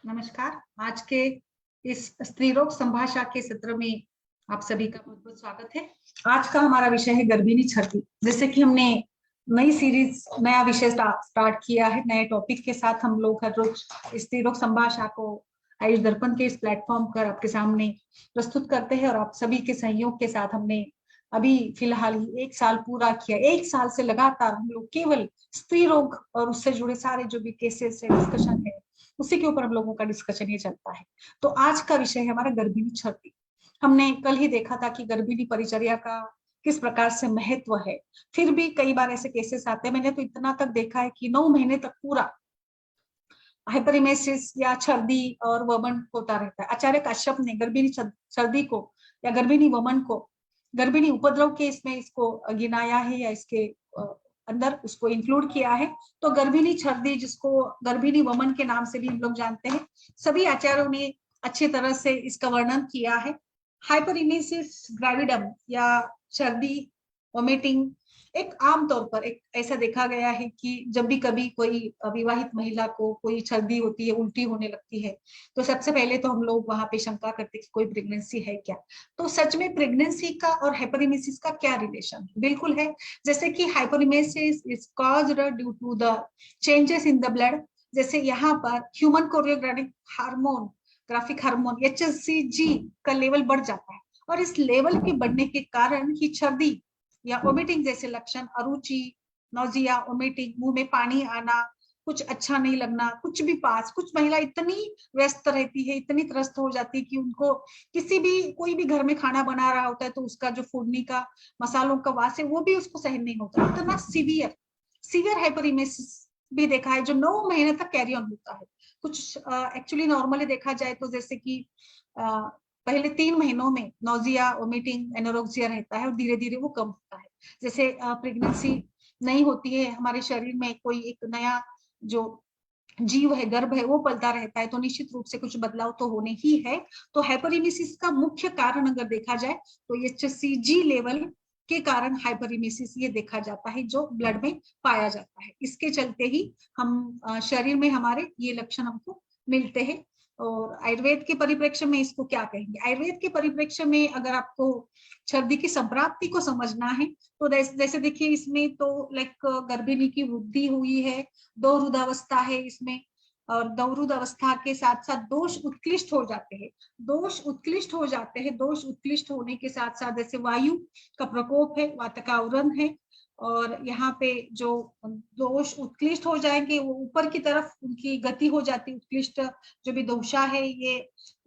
नमस्कार। आज के इस स्त्री रोग संभाषा के सत्र में आप सभी का बहुत बहुत स्वागत है। आज का हमारा विषय है गर्भिणी छर्दी। जैसे कि हमने नई सीरीज नया विषय स्टार्ट किया है, नए टॉपिक के साथ हम लोग हर रोज स्त्री रोग संभाषा को आयुष दर्पण के इस प्लेटफॉर्म पर आपके सामने प्रस्तुत करते हैं और आप सभी के सहयोग के साथ हमने अभी फिलहाल ही 1 साल पूरा किया। 1 साल से लगातार हम लोग केवल स्त्री रोग और उससे जुड़े सारे जो भी केसेस है, डिस्कशन है, उसी के ऊपर हम लोगों का डिस्कशन ये चलता है। तो आज का विषय है हमारा गर्भिणी छर्दी। हमने कल ही देखा था कि गर्भिणी परिचर्या का किस प्रकार से महत्व है। फिर भी कई बार ऐसे केसेस आते हैं, मैंने तो इतना तक देखा है कि 9 महीने तक पूरा हाइपरिमेसिस या छर्दी और वमन होता रहता है। आचार्य काश्यप ने गर्भिणी छर्दी को या गर्भिणी वमन को गर्भिणी उपद्रव के इसमें इसको गिनाया है या इसके अंदर उसको इंक्लूड किया है। तो गर्भिणी छर्दी, जिसको गर्भिणी वमन के नाम से भी हम लोग जानते हैं, सभी आचार्यों ने अच्छी तरह से इसका वर्णन किया है। हाइपरिमेसिस ग्रेविडम या छर्दी वोमिटिंग एक आमतौर पर एक ऐसा देखा गया है कि जब भी कभी कोई विवाहित महिला को कोई छर्दी होती है, उल्टी होने लगती है, तो सबसे पहले तो हम लोग वहां पे शंका करते हैं कि कोई प्रेगनेंसी है क्या। तो सच में प्रेगनेंसी का और हाइपरिमेसिस का क्या रिलेशन? बिल्कुल है। जैसे कि hyperemesis is caused due to the changes in the blood. जैसे यहाँ पर ह्यूमन ग्राफिक हार्मोन HCG का लेवल बढ़ जाता है और इस लेवल के बढ़ने के कारण ही छर्दी या वोमिटिंग जैसे लक्षण, अरुचि, नौजिया, वोमिटिंग, मुंह में पानी आना, कुछ अच्छा नहीं लगना, कुछ भी पास। कुछ महिला इतनी व्यस्त रहती है, इतनी त्रस्त हो जाती है कि उनको किसी भी कोई भी घर में खाना बना रहा होता है तो उसका जो फूडनी का मसालों का वास है वो भी उसको सहन नहीं होता। इतना सीवियर हाइपरिमेसिस भी देखा है जो 9 महीने तक कैरी ऑन होता है। कुछ एक्चुअली नॉर्मली देखा जाए तो जैसे कि पहले 3 महीनों में नौजिया, वोमिटिंग, एनोरेक्सिया रहता है और धीरे धीरे वो कम होता है। जैसे प्रेगनेंसी नहीं होती है, हमारे शरीर में कोई एक नया जो जीव है, गर्भ है, वो पलता रहता है, तो निश्चित रूप से कुछ बदलाव तो होने ही है। तो हाइपरिमेसिस का मुख्य कारण अगर देखा जाए तो HCG लेवल के कारण हाइपरिमेसिस ये देखा जाता है जो ब्लड में पाया जाता है। इसके चलते ही हम शरीर में हमारे ये लक्षण हमको मिलते हैं। और आयुर्वेद के परिप्रेक्ष्य में इसको क्या कहेंगे? आयुर्वेद के परिप्रेक्ष्य में अगर आपको छर्दी की संप्राप्ति को समझना है तो जैसे देखिए इसमें तो लाइक गर्भिणी की वृद्धि हुई है, दौरुदावस्था है इसमें, और दौरुद अवस्था के साथ साथ दोष उत्कृष्ट हो जाते हैं। दोष उत्कृष्ट होने के साथ साथ जैसे वायु का प्रकोप है, वातकावरण है, और यहाँ पे जो दोष उत्कृष्ट हो जाएंगे वो ऊपर की तरफ उनकी गति हो जाती है। उत्कृष्ट जो भी दोषा है ये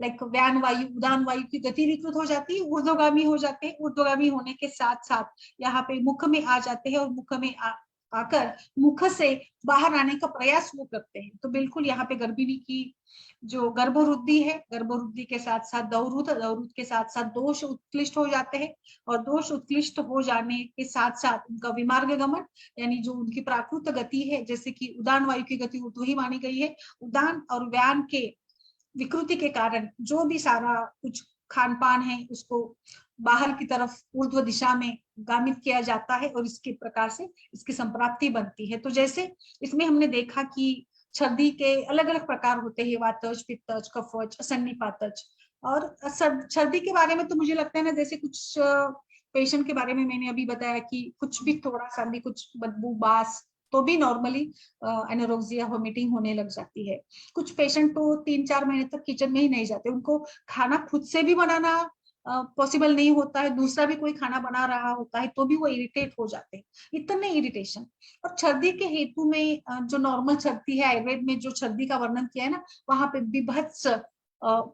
लाइक व्यान वायु, उदान वायु की गति विकृत हो जाती है, ऊर्ध्वगामी हो जाते हैं। ऊर्ध्वगामी होने के साथ साथ यहाँ पे मुख में आ जाते हैं और मुख में आकर मुख से बाहर आने का प्रयास वो करते हैं। तो बिल्कुल यहाँ पे गर्भिणी की जो गर्भवृद्धि है, गर्भवृद्धि के साथ साथ दौरुद के साथ साथ दोष उत्कृष्ट हो जाते हैं, और दोष उत्कृष्ट हो जाने के साथ साथ उनका विमार्ग गमन यानी जो उनकी प्राकृत गति है, जैसे कि उदान वायु की गति ऊर्ध्व ही मानी गई है, उदान और व्यान के विकृति के कारण जो भी सारा कुछ खान पान है उसको बाहर की तरफ ऊर्ध्व दिशा में गामित किया जाता है और इसके प्रकार से इसकी संप्राप्ति बनती है। तो जैसे इसमें हमने देखा कि छर्दी के अलग अलग प्रकार होते हैं, वातज, पित्तज, कफज, सन्निपातज। और छर्दी के बारे में तो मुझे लगता है ना, जैसे कुछ पेशेंट के बारे में मैंने अभी बताया कि कुछ भी थोड़ा सा भी कुछ बदबू, बास, तो भी नॉर्मली एनोरेक्सिया, वोमिटिंग होने लग जाती है। कुछ पेशेंट तो 3-4 महीने तक किचन में ही नहीं जाते, उनको खाना खुद से भी बनाना पॉसिबल नहीं होता है, दूसरा भी कोई खाना बना रहा होता है तो भी वो इरिटेट हो जाते हैं, इतने इरिटेशन। और छर्दी के हेतु में जो नॉर्मल छर्दी है, आयुर्वेद में जो छर्दी का वर्णन किया है ना, वहां पे विभत्स,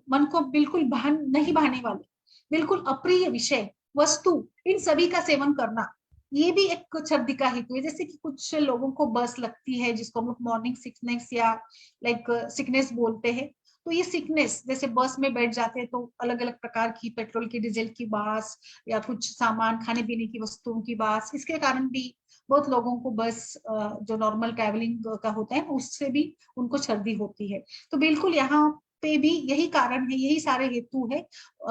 मन को बिल्कुल नहीं भाने वाले, बिल्कुल अप्रिय विषय, वस्तु, इन सभी का सेवन करना, ये भी एक छर्दी का हेतु है। जैसे कि कुछ लोगों को बस लगती है जिसको हम लोग मॉर्निंग सिकनेस या लाइक सिकनेस बोलते हैं। तो ये सिकनेस, जैसे बस में बैठ जाते हैं तो अलग अलग प्रकार की पेट्रोल की, डीजल की बास या कुछ सामान खाने पीने की वस्तुओं की बास, इसके कारण भी बहुत लोगों को बस जो नॉर्मल ट्रैवलिंग का होता है उससे भी उनको छर्दी होती है। तो बिल्कुल यहाँ पे भी यही कारण है, यही सारे हेतु है।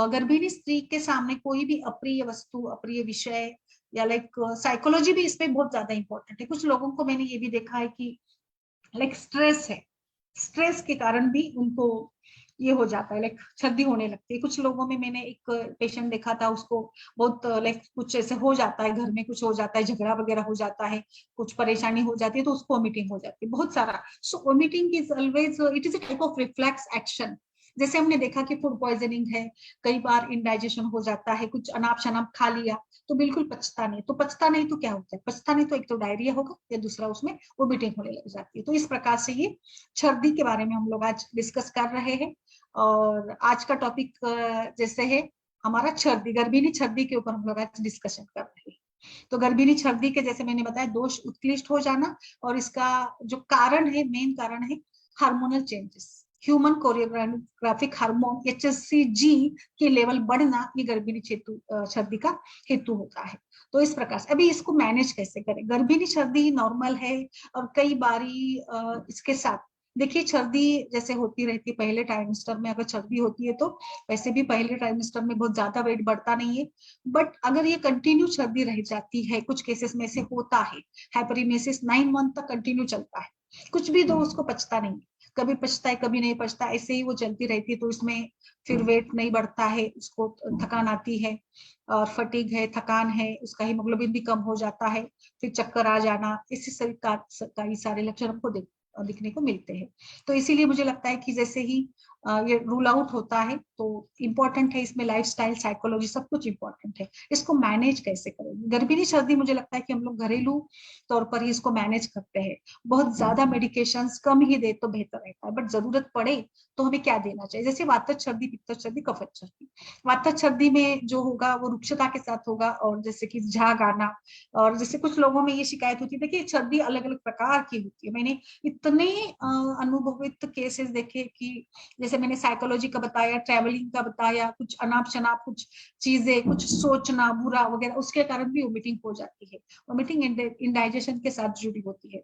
गर्भिणी स्त्री के सामने कोई भी अप्रिय वस्तु, अप्रिय विषय या लाइक साइकोलॉजी भी इसमें बहुत ज्यादा इंपॉर्टेंट है। कुछ लोगों को मैंने ये भी देखा है कि लाइक स्ट्रेस है, स्ट्रेस के कारण भी उनको ये हो जाता है, लाइक सर्दी होने लगती है। कुछ लोगों में मैंने एक पेशेंट देखा था, उसको बहुत लाइक कुछ ऐसे हो जाता है, घर में कुछ हो जाता है, झगड़ा वगैरह हो जाता है, कुछ परेशानी हो जाती है, तो उसको वोमिटिंग हो जाती है बहुत सारा। So vomiting is always, it is a type of reflex action. जैसे हमने देखा कि फूड पॉइजनिंग है, कई बार इंडाइजेशन हो जाता है, कुछ अनाप शनाप खा लिया तो बिल्कुल पचता नहीं, तो पचता नहीं तो क्या होता है, पचता नहीं तो एक तो डायरिया होगा या दूसरा उसमें वोमिटिंग होने लग जाती है। तो इस प्रकार से ये सर्दी के बारे में हम लोग आज डिस्कस कर रहे हैं। और आज का टॉपिक जैसे है हमारा सर्दी, गर्भिणी सर्दी के ऊपर हम लोग आज डिस्कशन कर रहे हैं। तो गर्भिणी सर्दी के जैसे मैंने बताया, दोष उत्कृष्ट हो जाना, और इसका जो कारण है, मेन कारण है hormonal changes. Human choreographic hormone HCG के लेवल बढ़ना, ये गर्भिणी सर्दी का हेतु होता है। तो इस प्रकार से अभी इसको मैनेज कैसे करें। गर्भिणी सर्दी नॉर्मल है, और कई बारी इसके साथ देखिए सर्दी जैसे होती रहती है पहले ट्राइमेस्टर में, अगर सर्दी होती है तो वैसे भी पहले ट्राइमेस्टर में बहुत ज्यादा वेट बढ़ता नहीं है। बट अगर ये कंटिन्यू सर्दी रह जाती है, कुछ केसेस में से होता है, हाइपरिमेसिस 9 मंथ तक कंटिन्यू चलता है, कुछ भी दो उसको पचता नहीं, कभी पचता है कभी नहीं पचता, ऐसे ही वो चलती रहती है, तो इसमें फिर वेट नहीं बढ़ता है, उसको थकान आती है, और फटीग है, थकान है, उसका हीमोग्लोबिन भी कम हो जाता है, फिर चक्कर आ जाना, इसी सभी कई सारे लक्षण हमको दिखने को मिलते हैं। तो इसीलिए मुझे लगता है कि जैसे ही ये रूल आउट होता है, तो इम्पोर्टेंट है इसमें लाइफस्टाइल, साइकोलॉजी, सब कुछ इम्पोर्टेंट है। इसको मैनेज कैसे करें गर्भिणी सर्दी, मुझे लगता है कि हम लोग घरेलू तौर पर ही इसको मैनेज करते हैं। बहुत ज्यादा मेडिकेशन कम ही दे तो बेहतर रहता है, बट जरूरत पड़े तो हमें क्या देना चाहिए, जैसे वातज सर्दी, पित्तज सर्दी, कफज सर्दी। वातज सर्दी में जो होगा वो रुक्षता के साथ होगा, और जैसे कि झाग आना, और जैसे कुछ लोगों में ये शिकायत होती है कि सर्दी अलग अलग प्रकार की होती है। मैंने इतने अनुभवित केसेस देखे कि जैसे मैंने साइकोलॉजी का बताया, ट्रैवलिंग का बताया, कुछ अनाप शनाप कुछ चीजें, कुछ सोचना बुरा वगैरह, उसके कारण भी वोमिटिंग हो जाती है। वोमिटिंग इंडाइजेशन के साथ जुड़ी होती है।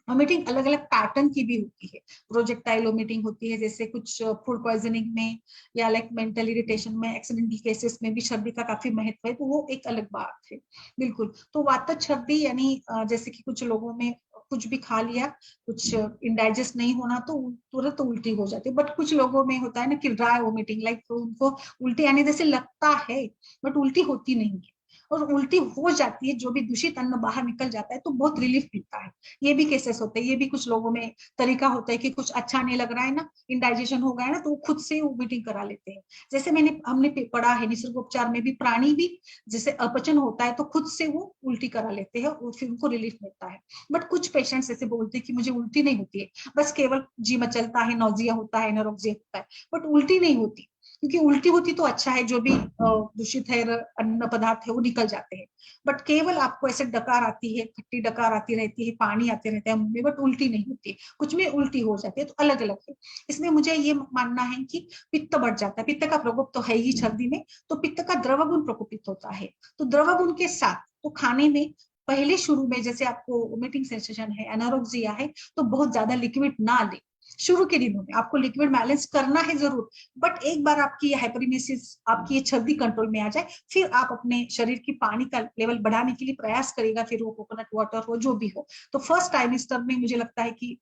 वोमिटिंग अलग अलग पैटर्न की भी होती है। प्रोजेक्टाइल वोमिटिंग होती है, जैसे कुछ फूड पॉइजनिंग में, या लाइक मेंटल इरिटेशन में, एक्सीडेंटल केसेस में भी सर्दी का काफी महत्व है, तो वो एक अलग बात है। बिल्कुल। तो वातज सर्दी यानी जैसे कि कुछ लोगों में कुछ भी खा लिया, कुछ इंडाइजेस्ट नहीं होना, तो तुरंत उल्टी हो जाती है। बट कुछ लोगों में होता है ना कि ड्राई वोमिटिंग, लाइक तो उनको उल्टी आने जैसे लगता है, बट उल्टी होती नहीं है, और उल्टी हो जाती है, जो भी दूषित अन्न बाहर निकल जाता है, तो बहुत रिलीफ मिलता है। ये भी केसेस होते हैं। ये भी कुछ लोगों में तरीका होता है कि कुछ अच्छा नहीं लग रहा है ना, इंडाइजेशन हो गया है ना, तो वो खुद से वोमिटिंग करा लेते हैं। जैसे हमने पढ़ा है निसर्गोपचार में भी, प्राणी भी जैसे अपचन होता है तो खुद से वो उल्टी करा लेते हैं, और फिर उनको रिलीफ मिलता है। बट कुछ पेशेंट्स ऐसे बोलते हैं कि मुझे उल्टी नहीं होती है, बस केवल जी मचलता है, नौजिया होता है, एनोरेक्सिया होता है, बट उल्टी नहीं होती। क्योंकि उल्टी होती तो अच्छा है, जो भी दूषित है अन्न पदार्थ है वो निकल जाते हैं। बट केवल आपको ऐसे डकार आती है, खट्टी डकार आती रहती है, पानी आते रहता है मुंह में, बट उल्टी नहीं होती, कुछ में उल्टी हो जाती है, तो अलग अलग है। इसमें मुझे ये मानना है कि पित्त बढ़ जाता है, पित्त का प्रकोप तो है ही सर्दी में, तो पित्त का द्रव गुण प्रकोपित होता है। तो द्रव गुण के साथ तो खाने में पहले शुरू में जैसे आपको वोमिटिंग सेंसेशन है, एनोरेक्सिया है, तो बहुत ज्यादा लिक्विड ना ले। शुरू के दिनों में आपको लिक्विड बैलेंस करना है जरूर, बट एक बार आपकी हाइपरिमेसिस, आपकी ये सर्दी कंट्रोल में आ जाए, फिर आप अपने शरीर की पानी का लेवल बढ़ाने के लिए प्रयास करेगा, फिर वो कोकोनट वाटर हो, जो भी हो। तो फर्स्ट टाइमेस्टर में मुझे लगता है कि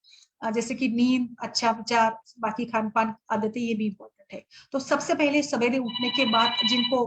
जैसे कि नींद, अच्छा विचार, बाकी खान पान आदतें, ये भी इम्पोर्टेंट है। तो सबसे पहले सवेरे उठने के बाद जिनको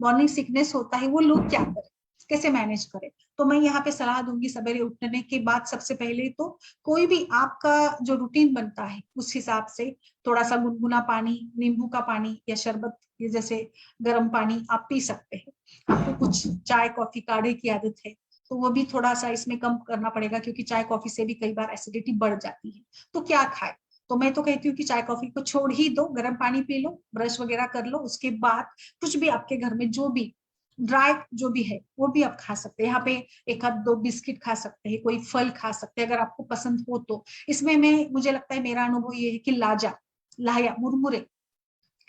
मॉर्निंग सिकनेस होता है, वो लोग क्या करें, कैसे मैनेज करें। तो मैं यहाँ पे सलाह दूंगी, सवेरे उठने के बाद सबसे पहले तो कोई भी आपका जो रूटीन बनता है उस हिसाब से थोड़ा सा गुनगुना पानी, नींबू का पानी या शरबत, ये जैसे गर्म पानी आप पी सकते हैं। आपको कुछ चाय कॉफी काढ़े की आदत है, तो वो भी थोड़ा सा इसमें कम करना पड़ेगा, क्योंकि चाय कॉफी से भी कई बार एसिडिटी बढ़ जाती है। तो क्या खाए, तो मैं तो कहती हूँ कि चाय कॉफी को छोड़ ही दो, गर्म पानी पी लो, ब्रश वगैरह कर लो, उसके बाद कुछ भी आपके घर में जो भी ड्राई जो भी है वो भी आप खा सकते हैं। यहाँ पे एक आध दो बिस्किट खा सकते हैं, कोई फल खा सकते हैं अगर आपको पसंद हो तो। इसमें मुझे लगता है, मेरा अनुभव ये है कि लाया, मुरमुरे,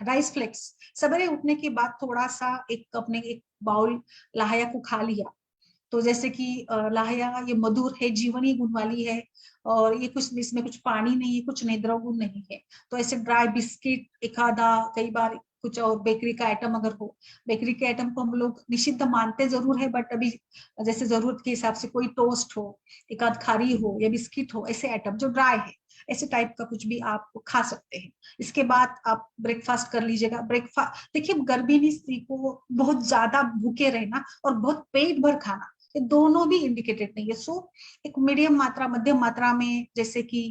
राइस फ्लेक्स, सवेरे उठने के बाद थोड़ा सा अपने एक बाउल लाया को खा लिया, तो जैसे कि लाया ये मधुर है, जीवनी गुण वाली है, और ये कुछ इसमें कुछ पानी नहीं है, कुछ नहीं, द्रव गुण नहीं है। तो ऐसे ड्राई बिस्किट एक आधा, कई बार कुछ और बेकरी का आइटम अगर हो, बेकरी के आइटम को हम लोग निषिद्ध मानते जरूर है, बट अभी जैसे जरूरत के हिसाब से कोई टोस्ट हो, एक आध खारी हो या बिस्किट हो, ऐसे आइटम जो ड्राई है, ऐसे टाइप का कुछ भी आप खा सकते हैं। इसके बाद आप ब्रेकफास्ट कर लीजिएगा। ब्रेकफास्ट देखिए, गर्भिणी स्त्री को बहुत ज्यादा भूखे रहना और बहुत पेट भर खाना, ये दोनों भी इंडिकेटेड नहीं है। सो एक मीडियम मात्रा, मध्यम मात्रा में, जैसे कि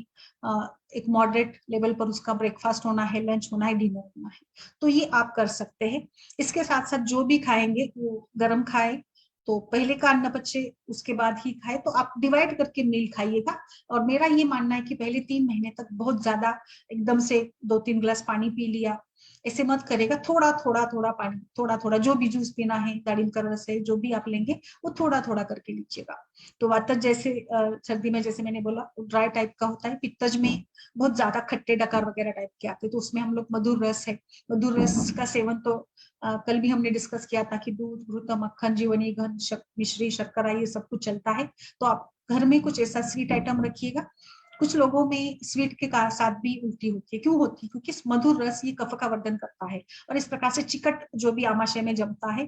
एक मॉडरेट लेवल पर उसका ब्रेकफास्ट होना है, लंच होना है, डिनर होना है, तो ये आप कर सकते हैं। इसके साथ साथ जो भी खाएंगे वो गर्म खाए, तो पहले का अन्न बचे उसके बाद ही खाए, तो आप डिवाइड करके मील खाइएगा। और मेरा ये मानना है कि पहले 3 महीने तक बहुत ज्यादा एकदम से 2-3 गिलास पानी पी लिया, ऐसे मत करेगा। थोड़ा थोड़ा थोड़ा पानी, थोड़ा थोड़ा, जो भी जूस पीना है, दारिम का रस है, जो भी आप लेंगे वो थोड़ा थोड़ा करके लीजिएगा। तो वातज जैसे सर्दी में, जैसे मैंने बोला, ड्राई टाइप का होता है। पित्तज में बहुत ज्यादा खट्टे डकार वगैरह टाइप के आते हैं, तो उसमें हम लोग मधुर रस है, मधुर रस का सेवन तो कल भी हमने डिस्कस किया था कि दूध, घृत, मक्खन, जीवनी, घन, मिश्री, शर्करा, ये सब कुछ चलता है। तो आप घर में कुछ ऐसा स्वीट आइटम रखिएगा। कुछ लोगों में स्वीट के साथ भी उल्टी होती है। क्यों होती है? क्योंकि मधुर रस ये कफ का वर्धन करता है, और इस प्रकार से चिकट जो भी आमाशय में जमता है,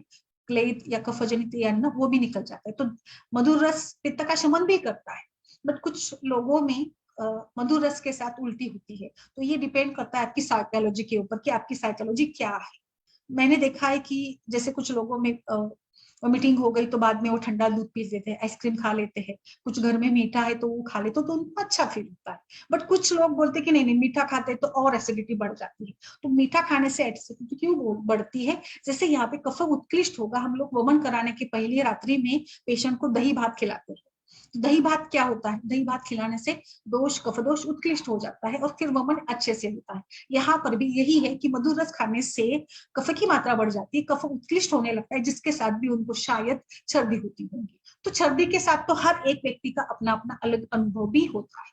क्लेद या कफजनित अन्न, वो भी निकल जाता है। तो मधुर रस पित्त का शमन भी करता है, बट कुछ लोगों में मधुर रस के साथ उल्टी होती है। तो ये डिपेंड करता है आपकी साइकोलॉजी के ऊपर कि आपकी साइकोलॉजी क्या है। मैंने देखा है कि जैसे कुछ लोगों में वॉमिटिंग हो गई तो बाद में वो ठंडा दूध पी लेते हैं, आइसक्रीम खा लेते हैं, कुछ घर में मीठा है तो वो खा लेते, तो उनको अच्छा फील होता है। बट कुछ लोग बोलते हैं कि नहीं नहीं, मीठा खाते हैं तो और एसिडिटी बढ़ जाती है। तो मीठा खाने से एसिडिटी क्यों बढ़ती है? जैसे यहाँ पे कफ उत्कृष्ट होगा, हम लोग वमन कराने की पहली रात्रि में पेशेंट को दही भात खिलाते हैं। दही भात क्या होता है? दही भात खिलाने से दोष, कफ दोष उत्कृष्ट हो जाता है और फिर वमन अच्छे से होता है। यहाँ पर भी यही है कि मधुर रस खाने से कफ की मात्रा बढ़ जाती है, कफ उत्कृष्ट होने लगता है, जिसके साथ भी उनको शायद सर्दी होती होगी। तो सर्दी के साथ तो हर एक व्यक्ति का अपना अपना अलग अनुभव भी होता है।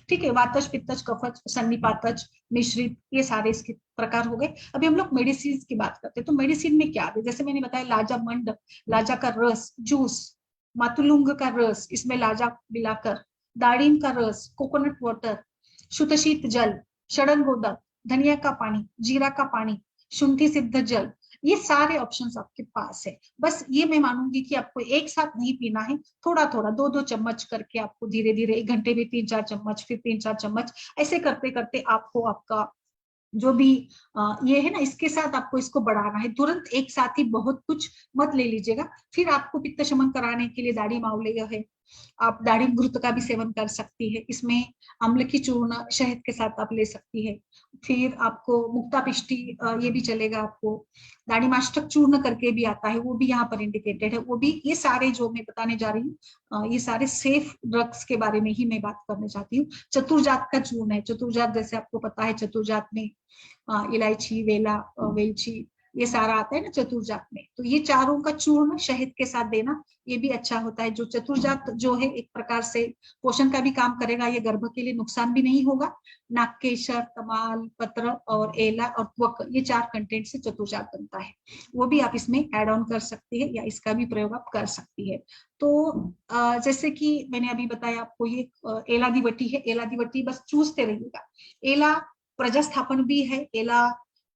ठीक है, वातज, पित्तज, कफज, सन्निपातज, मिश्रित, ये सारे इसके प्रकार हो गए। अभी हम लोग मेडिसिन की बात करते हैं। तो मेडिसिन में क्या है? जैसे मैंने बताया, लाजा मंड, लाजा का रस, जूस, मातुलुंग का रस, इसमें लाजा मिलाकर, दाड़िम का रस, कोकोनट वाटर, शुतशीत जल, षडंगोदक, धनिया का पानी, जीरा का पानी, शुंठी सिद्ध जल, ये सारे ऑप्शंस आपके पास है। बस ये मैं मानूंगी कि आपको एक साथ नहीं पीना है, थोड़ा थोड़ा 2-2 चम्मच करके आपको धीरे धीरे, 1 घंटे में 3-4 चम्मच, फिर 3-4 चम्मच, ऐसे करते करते आपको आपका जो भी ये है ना, इसके साथ आपको इसको बढ़ाना है। तुरंत एक साथ ही बहुत कुछ मत ले लीजिएगा। फिर आपको पित्त शमन कराने के लिए दाढ़ी मावले है, आप दाढ़ी घृत का भी सेवन कर सकती है। इसमें अम्ल की चूर्ण शहद के साथ आप ले सकती है। फिर आपको मुक्ता पिष्टी, ये भी चलेगा आपको। दाढ़ी मास्टक चूर्ण करके भी आता है, वो भी यहाँ पर इंडिकेटेड है, वो भी। ये सारे जो मैं बताने जा रही हूँ, ये सारे सेफ ड्रग्स के बारे में ही मैं बात करने चाहती हूँ। चतुर्जात का चूर्ण है। चतुर्जात जैसे आपको पता है, चतुर्जात में इलायची, वेला, वेलची, ये सारा आता है ना चतुर्जात में। तो ये चारों का चूर्ण शहद के साथ देना, ये भी अच्छा होता है। जो चतुर्जात जो है एक प्रकार से पोषण का भी काम करेगा, ये गर्भ के लिए नुकसान भी नहीं होगा। नागकेशर, तमाल पत्र और एला और त्वक, ये 4 कंटेंट से चतुर्जात बनता है, वो भी आप इसमें एड ऑन कर सकते हैं या इसका भी प्रयोग आप कर सकती है। तो जैसे कि मैंने अभी बताया आपको, ये एलादीवटी है। एलादीवटी बस चूसते रहिएगा। एला प्रजास्थापन भी है। एला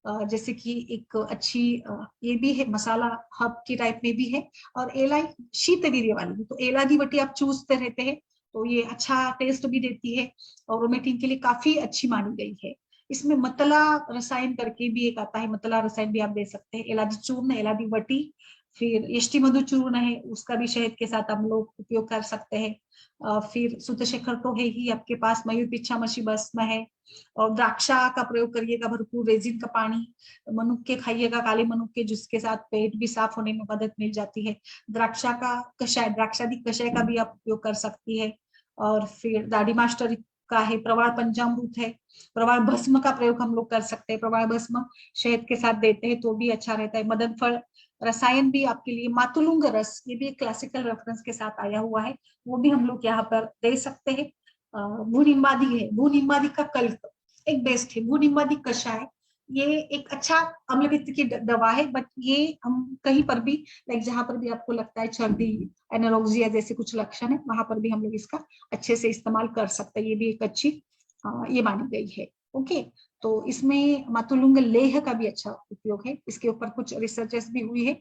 जैसे कि एक अच्छी ये भी है, मसाला हब की टाइप में भी है। और एला शीतवीर्य वाली, तो एलादीवटी आप चूसते रहते हैं तो ये अच्छा टेस्ट भी देती है और वोमिटिंग के लिए काफी अच्छी मानी गई है। इसमें मतला रसायन करके भी एक आता है, मतला रसायन भी आप दे सकते हैं। एलादी चूर्ण, एलादीवटी, फिर यष्टि मधु चूर्ण है, उसका भी शहद के साथ हम लोग उपयोग कर सकते हैं। फिर सुतशेखर तो है ही आपके पास, मयूर पिच्छामशी भस्म है। और द्राक्षा का प्रयोग करिएगा भरपूर, रेजिन का पानी, मनुक्के खाइएगा, काले मनुक्के, जिसके साथ पेट भी साफ होने में मदद मिल जाती है। द्राक्षा का कषाय, द्राक्षादि कषाय का भी आप उपयोग कर सकती है। और फिर दाढ़ी मास्टर का है, प्रवाल पंचामृत है, प्रवाल भस्म का प्रयोग हम लोग कर सकते हैं। प्रवाल भस्म शहद के साथ देते हैं तो भी अच्छा रहता है। मदन फल रसायन भी आपके लिए, मातुलुंग रस, ये भी एक क्लासिकल रेफरेंस के साथ आया हुआ है, वो भी हम लोग यहाँ पर दे सकते हैं। भूनिम्बादी है, भूनिम्बादी का कल्प एक बेस्ट है। भूनिम्बादी कषाय, ये एक अच्छा अम्ल पित्त की दवा है, बट ये हम कहीं पर भी, लाइक जहां पर भी आपको लगता है सर्दी, एनोरेक्सिया जैसे कुछ लक्षण है, वहां पर भी हम लोग इसका अच्छे से इस्तेमाल कर सकते हैं। ये भी एक अच्छी ये मानी गई है। ओके, तो इसमें मातुलुंग लेह का भी अच्छा उपयोग है। इसके ऊपर कुछ रिसर्चेस भी हुई है,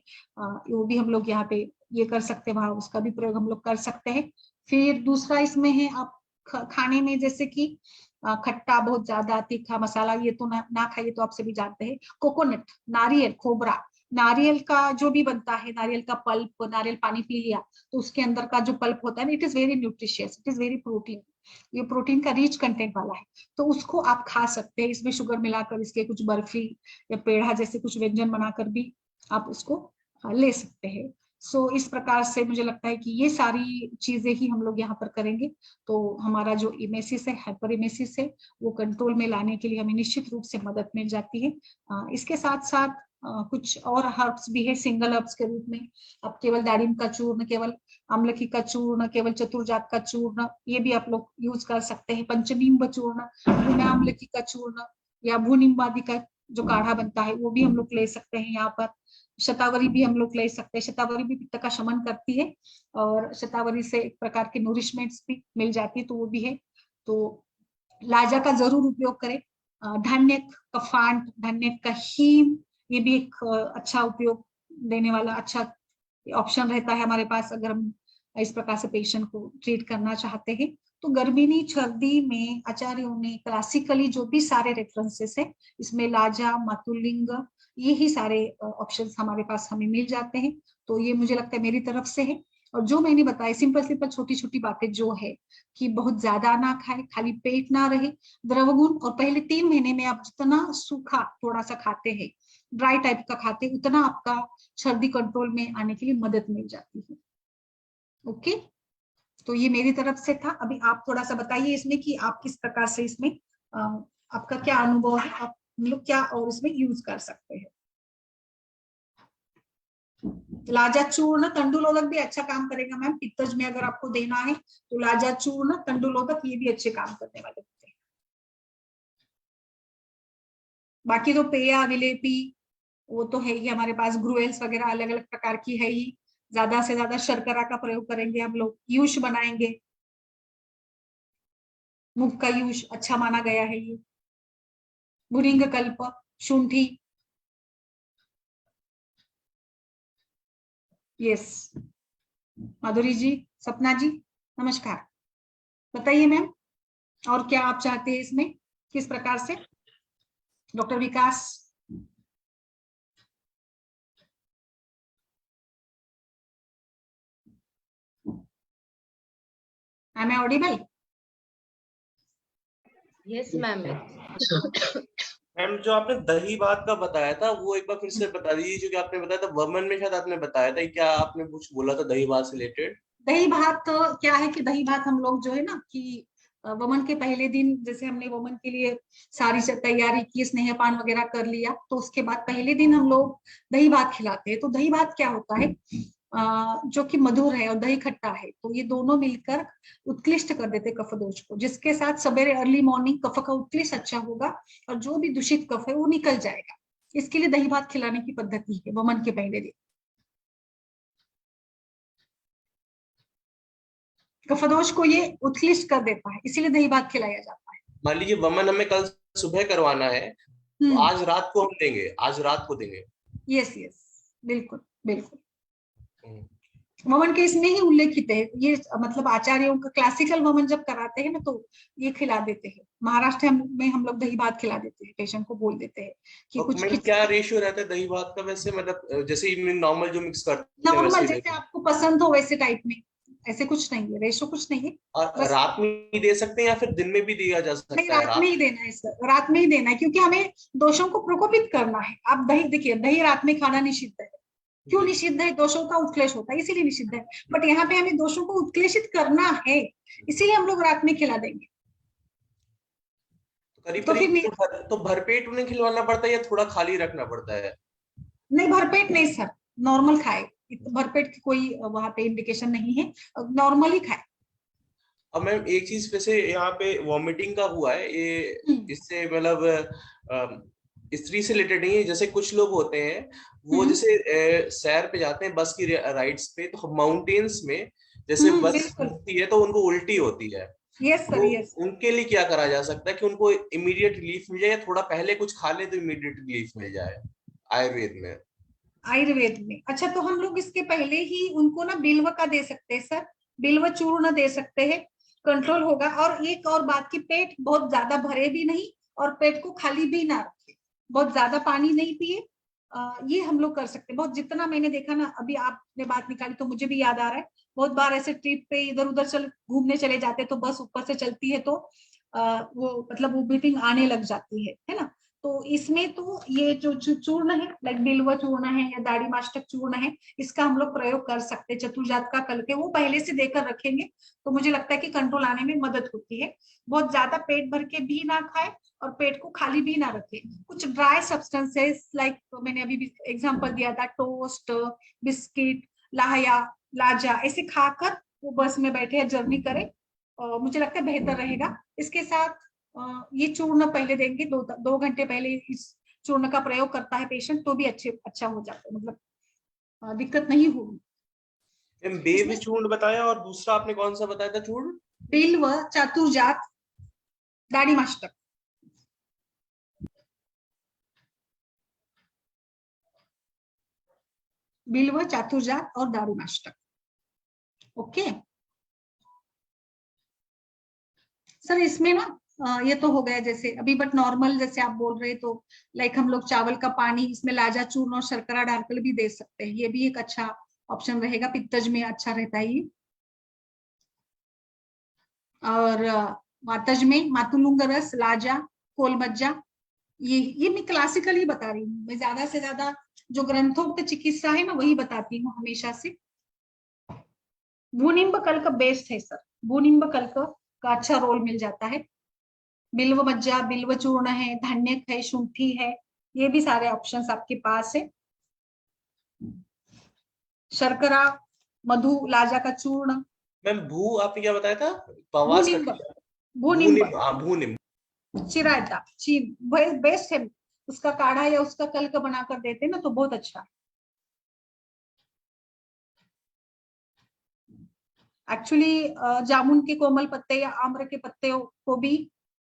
वो भी हम लोग यहाँ पे ये कर सकते हैं, वहां उसका भी प्रयोग हम लोग कर सकते हैं। फिर दूसरा इसमें है आप खाने में, जैसे कि खट्टा, बहुत ज्यादा तीखा मसाला ये तो ना खाइए, तो आप सभी जानते हैं। कोकोनट, नारियल, खोबरा, नारियल का जो भी बनता है, नारियल का पल्प, नारियल पानी पी लिया तो उसके अंदर का जो पल्प होता है, it is very nutritious, it is very protein, ये प्रोटीन का रिच कंटेंट वाला है, तो उसको आप खा सकते हैं। इसमें शुगर मिलाकर इसके कुछ बर्फी या पेड़ा जैसे कुछ व्यंजन बनाकर भी आप उसको ले सकते हैं। सो इस प्रकार से मुझे लगता है कि ये सारी चीजें ही हम लोग यहाँ पर करेंगे तो हमारा जो इमेसिस है, हाइपर इमेसिस है, वो कंट्रोल में लाने के लिए हमें निश्चित रूप से मदद मिल जाती है। इसके साथ साथ कुछ और हर्ब्स भी है सिंगल हर्ब्स के रूप में। अब केवल दारिम का चूर्ण, केवल अम्लकी का चूर्ण, केवल चतुर्जात का चूर्ण, ये भी आप लोग यूज कर सकते हैं। पंचनींब चूर्ण, अम्लकी का चूर्ण या भूनिम्बादि का जो काढ़ा बनता है वो भी हम लोग ले सकते हैं यहाँ पर। शतावरी भी हम लोग ले सकते हैं, शतावरी भी पित्त का शमन करती है और शतावरी से एक प्रकार के नूरिशमेंट्स भी मिल जाती है, तो वो भी है। तो लाजा का जरूर उपयोग करें। धान्यक का फांट, धान्यक का हीम, ये भी एक अच्छा उपयोग देने वाला अच्छा ऑप्शन रहता है हमारे पास, अगर हम इस प्रकार से पेशेंट को ट्रीट करना चाहते हैं। तो गर्भिणी सर्दी में आचार्यों ने क्लासिकली जो भी सारे रेफरेंसेस है, इसमें लाजा, मातुलिंग, ये ही सारे ऑप्शंस हमारे पास हमें मिल जाते हैं। तो ये मुझे लगता है मेरी तरफ से है। और जो मैंने बताया सिंपल सिंपल छोटी छोटी बातें जो है कि बहुत ज्यादा ना खाए, खाली पेट ना रहे, द्रवगुण, और पहले 3 महीने में आप जितना सूखा थोड़ा सा खाते हैं, ड्राई टाइप का खाते हैं, उतना आपका सर्दी कंट्रोल में आने के लिए मदद मिल जाती है। ओके, तो ये मेरी तरफ से था। अभी आप थोड़ा सा बताइए इसमें कि आप किस प्रकार से इसमें आपका क्या अनुभव है, आप लोग क्या और इसमें यूज कर सकते हैं। लाजा चूर्ण तंडुलोदक भी अच्छा काम करेगा मैम, पित्तज में अगर आपको देना है तो लाजा चूर्ण, तंडुलोदक, ये भी अच्छे काम करने वाले होते हैं। बाकी तो पेया, विलेपी, वो तो है ही हमारे पास, ग्रुएल्स वगैरह अलग अलग प्रकार की है ही। ज्यादा से ज्यादा शर्करा का प्रयोग करेंगे हम लोग, यूश बनाएंगे, मूंग का यूश अच्छा माना गया है ये, भुरिंग कल्प, शुंठी, यस। माधुरी जी, सपना जी, नमस्कार, बताइए मैम, और क्या आप चाहते हैं इसमें, किस प्रकार से। Doctor Vikas, am I audible. Yes ma'am. Ma'am जो आपने दही भात का बताया था वो एक बार फिर से बता दीजिए, जो कि आपने बताया था वमन में, शायद आपने बताया था, क्या आपने कुछ बोला था दही भात से रिलेटेड। दही भात तो क्या है कि दही भात हम लोग जो है ना कि वमन के पहले दिन, जैसे हमने वमन के लिए सारी तैयारी की, स्नेहपान वगैरह कर लिया, तो उसके बाद पहले दिन हम लोग दही भात खिलाते हैं। तो दही भात क्या होता है, जो कि मधुर है और दही खट्टा है, तो ये दोनों मिलकर उत्कृष्ट कर देते कफ दोष को, जिसके साथ सवेरे अर्ली मॉर्निंग कफ का उत्कृष्ट अच्छा होगा और जो भी दूषित कफ है वो निकल जाएगा। इसके लिए दही भात खिलाने की पद्धति है वमन के पहले दिन, कफदोष को ये उत्कृष्ट कर देता है, इसीलिए दही भात खिलाया जाता है। मान लीजिए वमन हमें कल सुबह करवाना है, तो आज रात को हम देंगे, आज रात को देंगे। यस यस, बिल्कुल बिल्कुल, वमन के इसमें ही उल्लेखित है ये, मतलब आचार्यों का क्लासिकल वमन जब कराते हैं ना तो ये खिला देते हैं। महाराष्ट्र में हम लोग दही भात खिला देते हैं, पेशेंट को बोल देते हैं कि कुछ मैडम क्या रेशियो रहता है दही भात का वैसे, मतलब जैसे नॉर्मल जो मिक्स करते हैं नॉर्मल वैसे जैसे आपको पसंद हो वैसे टाइप में, ऐसे कुछ नहीं है, रेशो कुछ नहीं है। और रात में ही दे सकते हैं या फिर दिन में भी दिया जा सकता नहीं, है? रात में ही देना है सर, रात में ही देना है, क्योंकि हमें दोषों को प्रकोपित करना है। आप दही देखिए, दही रात में खाना निषिद्ध है, क्यों निषिद्ध है, दोषों का उत्क्लेश होता है इसीलिए निषिद्ध है, बट यहाँ पे हमें दोषों को उत्क्लेशित करना है, इसीलिए हम लोग रात में खिला देंगे। तो फिर तो भरपेट उन्हें खिलवाना पड़ता है या थोड़ा खाली रखना पड़ता है? नहीं, भरपेट नहीं सर, नॉर्मल खाए, भरपेट की कोई वहां पे इंडिकेशन नहीं है, नॉर्मली खाए। अब मैम एक चीज वैसे यहाँ पे वॉमिटिंग का हुआ है, ये इससे मतलब स्त्री से रिलेटेड नहीं है। जैसे कुछ लोग होते हैं वो जैसे सैर पे जाते हैं बस की राइड्स पे, तो माउंटेन्स में जैसे बस होती है तो उनको उल्टी होती है। यस सर, तो यस। उनके लिए क्या करा जा सकता है कि उनको इमीडिएट रिलीफ मिल जाए, या थोड़ा पहले कुछ खा ले तो इमीडिएट रिलीफ मिल जाए आयुर्वेद में? आयुर्वेद में अच्छा, तो हम लोग इसके पहले ही उनको ना बिल्व का दे सकते हैं सर, बिल्व चूर्ण दे सकते हैं, कंट्रोल होगा। और एक और बात की, पेट बहुत ज्यादा भरे भी नहीं और पेट को खाली भी ना रखे, बहुत ज्यादा पानी नहीं पिए। ये हम लोग कर सकते हैं। बहुत जितना मैंने देखा ना, अभी आपने बात निकाली तो मुझे भी याद आ रहा है, बहुत बार ऐसे ट्रिप पे इधर उधर घूमने चले जाते तो बस ऊपर से चलती है तो वो मतलब वोमिटिंग आने लग जाती है ना। तो इसमें तो ये जो चूर्ण है, लाइक बिल्व चूर्ण है या दाढ़ी मास्टक चूर्ण है, इसका हम लोग प्रयोग कर सकते हैं। चतुर्जात का करके वो पहले से देकर रखेंगे तो मुझे लगता है कि कंट्रोल आने में मदद होती है। बहुत ज्यादा पेट भर के भी ना खाए और पेट को खाली भी ना रखे। कुछ ड्राई सब्सटेंसेस लाइक मैंने अभी भी एग्जांपल दिया था, टोस्ट, बिस्किट, लाया, लाजा, ऐसे खाकर वो बस में बैठे या जर्नी करे, मुझे लगता है बेहतर रहेगा। इसके साथ ये चूर्ण पहले देंगे, 2 घंटे पहले इस चूर्ण का प्रयोग करता है पेशेंट तो भी अच्छा हो जाता है, मतलब दिक्कत नहीं होगी। बेब चूर्ण बताया और दूसरा आपने कौन सा बताया था चूर्ण? बिल्व, चतुर्जात, दाढ़ी मास्टक। बिल्व, चतुर्जात और दाढ़ी मास्टक। ओके सर, इसमें ना ये तो हो गया जैसे अभी, बट नॉर्मल जैसे आप बोल रहे तो लाइक हम लोग चावल का पानी इसमें लाजा चूर्ण और शर्करा डालकर भी दे सकते हैं, ये भी एक अच्छा ऑप्शन रहेगा, पित्तज में अच्छा रहता है ये। और मातज में मातुलुंग रस, लाजा, कोलमज्जा, ये मैं क्लासिकली बता रही हूँ। मैं ज्यादा से ज्यादा जो ग्रंथोक्त चिकित्सा है ना वही बताती हूँ हमेशा से। भूनिम्ब कल्क बेस्ट है सर, भूनिम्ब कल्क का अच्छा रोल मिल जाता है। बिल्व मज्जा, बिल्व चूर्ण है, धन्यक है, शुंठी है, ये भी सारे ऑप्शंस आपके पास है। शर्करा, मधु, लाजा का चूर्ण। मैम भू आपने क्या बताया था? पवास का? भूनिम्ब, भूनिम्ब, भूनिम, हाँ भूनिम। चिरायता बेस्ट है। उसका काढ़ा या उसका कल्क बनाकर देते ना तो बहुत अच्छा। एक्चुअली जामुन के कोमल पत्ते या आम्र के पत्ते को भी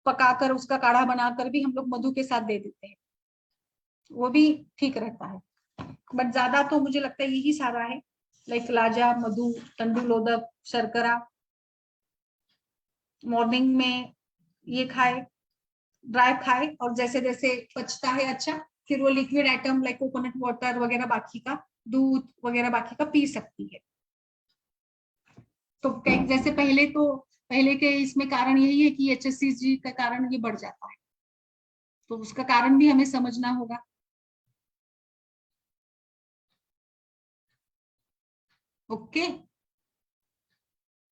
पकाकर उसका काढ़ा बनाकर भी हम लोग मधु के साथ दे देते हैं, वो भी ठीक रहता है। बट ज्यादा तो मुझे लगता है यही सारा है, लाइक लाजा, मधु, तंडुलोदक, शर्करा। मॉर्निंग में ये खाए, ड्राई खाए, और जैसे जैसे पचता है अच्छा, फिर वो liquid item like coconut water वगैरह, बाकी का दूध वगैरह बाकी का पी सकती है। तो जैसे पहले के इसमें कारण यही है कि HSCG का कारण ये बढ़ जाता है, तो उसका कारण भी हमें समझना होगा। ओके,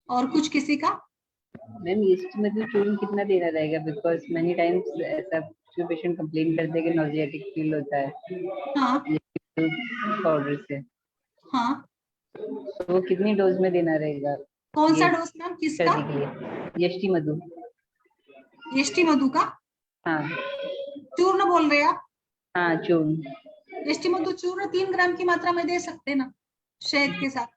और कुछ किसी का? मैम ईस्ट में तो चूर्ण कितना देना रहेगा? बिकॉज मेनी टाइम्स ऐसा जो पेशेंट कंप्लेन करते हैं कि नॉजियाटिक फील होता है हाँ पाउडर से, हाँ, तो वो कितनी डोज में देना रहेगा? कौन सा ये डोज मैम, किसका? सर्दी के लिए यष्टि मधु। यष्टि मधु का हाँ चूर्ण बोल रहे हैं आप? हाँ चूर्ण। यष्टि मधु चूर्ण 3 ग्राम की मात्रा में दे सकते हैं ना, शहद के साथ।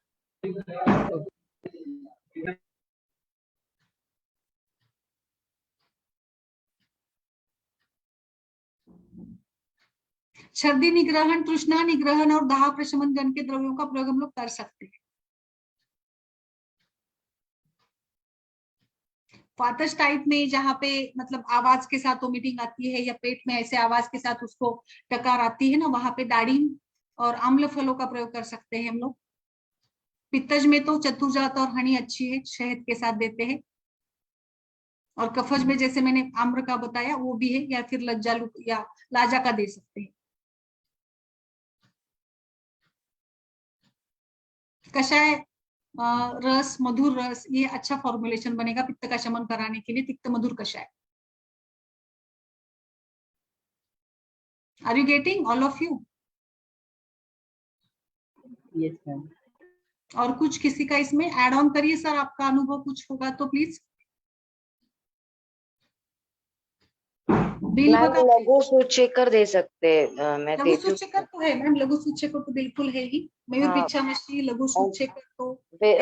सर्दी निग्रहण, तृष्णा निग्रहण और दाह प्रशमन जन के द्रव्यों का प्रयोग हम लोग कर सकते हैं। फातश टाइप में जहाँ पे मतलब आवाज के साथ वोमिटिंग आती है या पेट में ऐसे आवाज के साथ उसको टकार आती है ना, वहां पे दाढ़ी और आम्ल फलों का प्रयोग कर सकते हैं हम लोग। पित्तज में तो चतुर्जात और हनी अच्छी है, शहद के साथ देते हैं। और कफज में जैसे मैंने आम्र का बताया वो भी है, या फिर लज्जालु या लाजा का दे सकते हैं। कषाय, रस, मधुर रस, ये अच्छा फॉर्मुलेशन बनेगा पित्त का शमन कराने के लिए, तिक्त मधुर कषाय। Are you getting all of you? Yes ma'am. और कुछ किसी का इसमें ऐड ऑन करिए सर, आपका अनुभव कुछ होगा तो प्लीज। मैम लघु सूचीकर दे सकते हैं, मैं लघु देती हूँ। सूचीकर तो है मैम, लघु सूचीकर तो बिल्कुल है ही। मयूर हाँ, भिक्षा मछली, लघु सूचीकर तो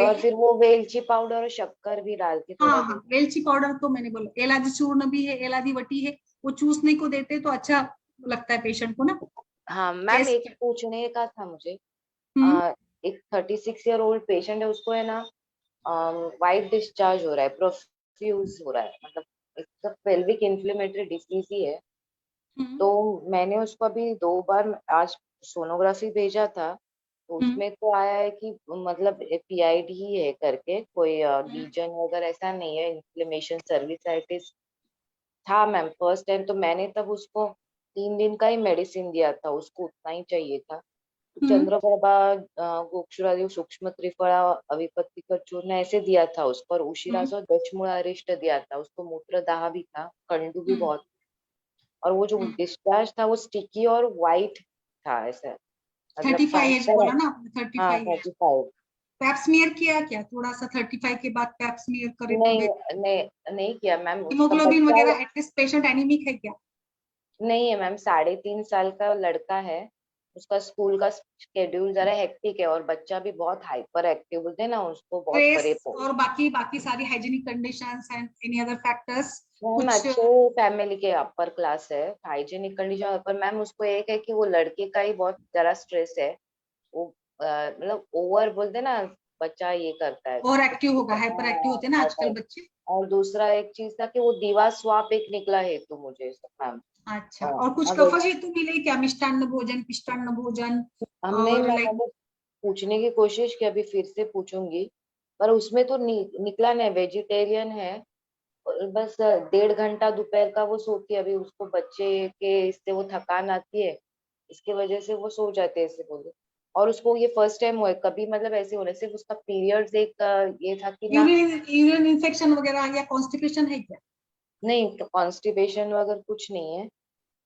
और फिर वो वेलची पाउडर और शक्कर भी डाल के थोड़ा। हाँ हाँ, वेलची पाउडर तो मैंने बोला, एलादी चूर्ण भी है, एलादी वटी है, वो चूसने को देते तो अच्छा लगता है पेशेंट को ना। हाँ मैम, एक पूछने का था मुझे। एक 36 ईयर ओल्ड पेशेंट है, उसको है ना वाइट डिस्चार्ज हो रहा है, प्रोफ्यूज हो रहा है, मतलब एक पेल्विक इन्फ्लेमेटरी डिसीज ही है। तो मैंने उसको अभी 2 बार आज सोनोग्राफी भेजा था, तो उसमें तो आया है कि मतलब PID ही है करके, कोई लीजन वगैरह ऐसा नहीं है, इन्फ्लेमेशन सर्विसाइटिस था मैम फर्स्ट टाइम। तो मैंने तब उसको 3 दिन का ही मेडिसिन दिया था, उसको उतना ही चाहिए था। चंद्रप्रभा, गोक्षुरादि, सूक्ष्म त्रिफला, अविपत्तिकर चूर्ण ऐसे दिया था उसको, और उशिरासो दशमूला अरिष्ट दिया था उसको, मूत्रदाह भी था, कंडू भी बहुत, और वो जो डिस्चार्ज था वो स्टिकी और वाइट था, ऐसा मतलब 35 एज बोला ना आपने, 35 एज। 35। पैप स्मीयर किया क्या थोड़ा सा? 35 के बाद पैप स्मीयर करे तो नहीं नहीं नहीं किया मैम। उसका हीमोग्लोबिन बच्चा वगैरह, एटलीस्ट पेशेंट एनीमिक है क्या? नहीं है मैम, 3.5 साल का लड़का है, उसका स्कूल का शेड्यूल जरा हेक्टिक है, और बच्चा भी बहुत हाइपर एक्टिव, बोलते हैं ना उसको, बहुत परे स्ट्रेस और बाकी सारी hygienic conditions and any other factors ma'am कुछ? अच्छे फैमिली के, अपर क्लास है, हाइजीनिक कंडीशन, पर मैम उसको एक है कि वो लड़के का ही बहुत जरा स्ट्रेस है, वो मतलब ओवर बोलते हैं ना, बच्चा ये करता है। और एक्टिव होगा, हाइपर एक्टिव होते हैं ना आजकल बच्चे। और दूसरा एक चीज था कि वो दीवा स्वाप एक निकला है तो मुझे मैम। अच्छा, और कुछ अब कफ हेतु मिले क्या? मिष्टान्न भोजन, पिष्टान्न भोजन? हमने और मैम पूछने की कोशिश की, अभी फिर से पूछूंगी, पर उसमें तो निकला नहीं, वेजिटेरियन है, और बस 1.5 घंटा दोपहर का वो सोती है, अभी उसको बच्चे के इससे वो थकान आती है, इसकी वजह से वो सो जाते हैं ऐसे बोले। और उसको ये फर्स्ट टाइम हुआ है, कभी मतलब ऐसे होने, सिर्फ उसका पीरियड्स एक ये था कि ना, यूरिन इन्फेक्शन वगैरह या कॉन्स्टिपेशन है क्या? नहीं कॉन्स्टिपेशन वगैरह कुछ नहीं है,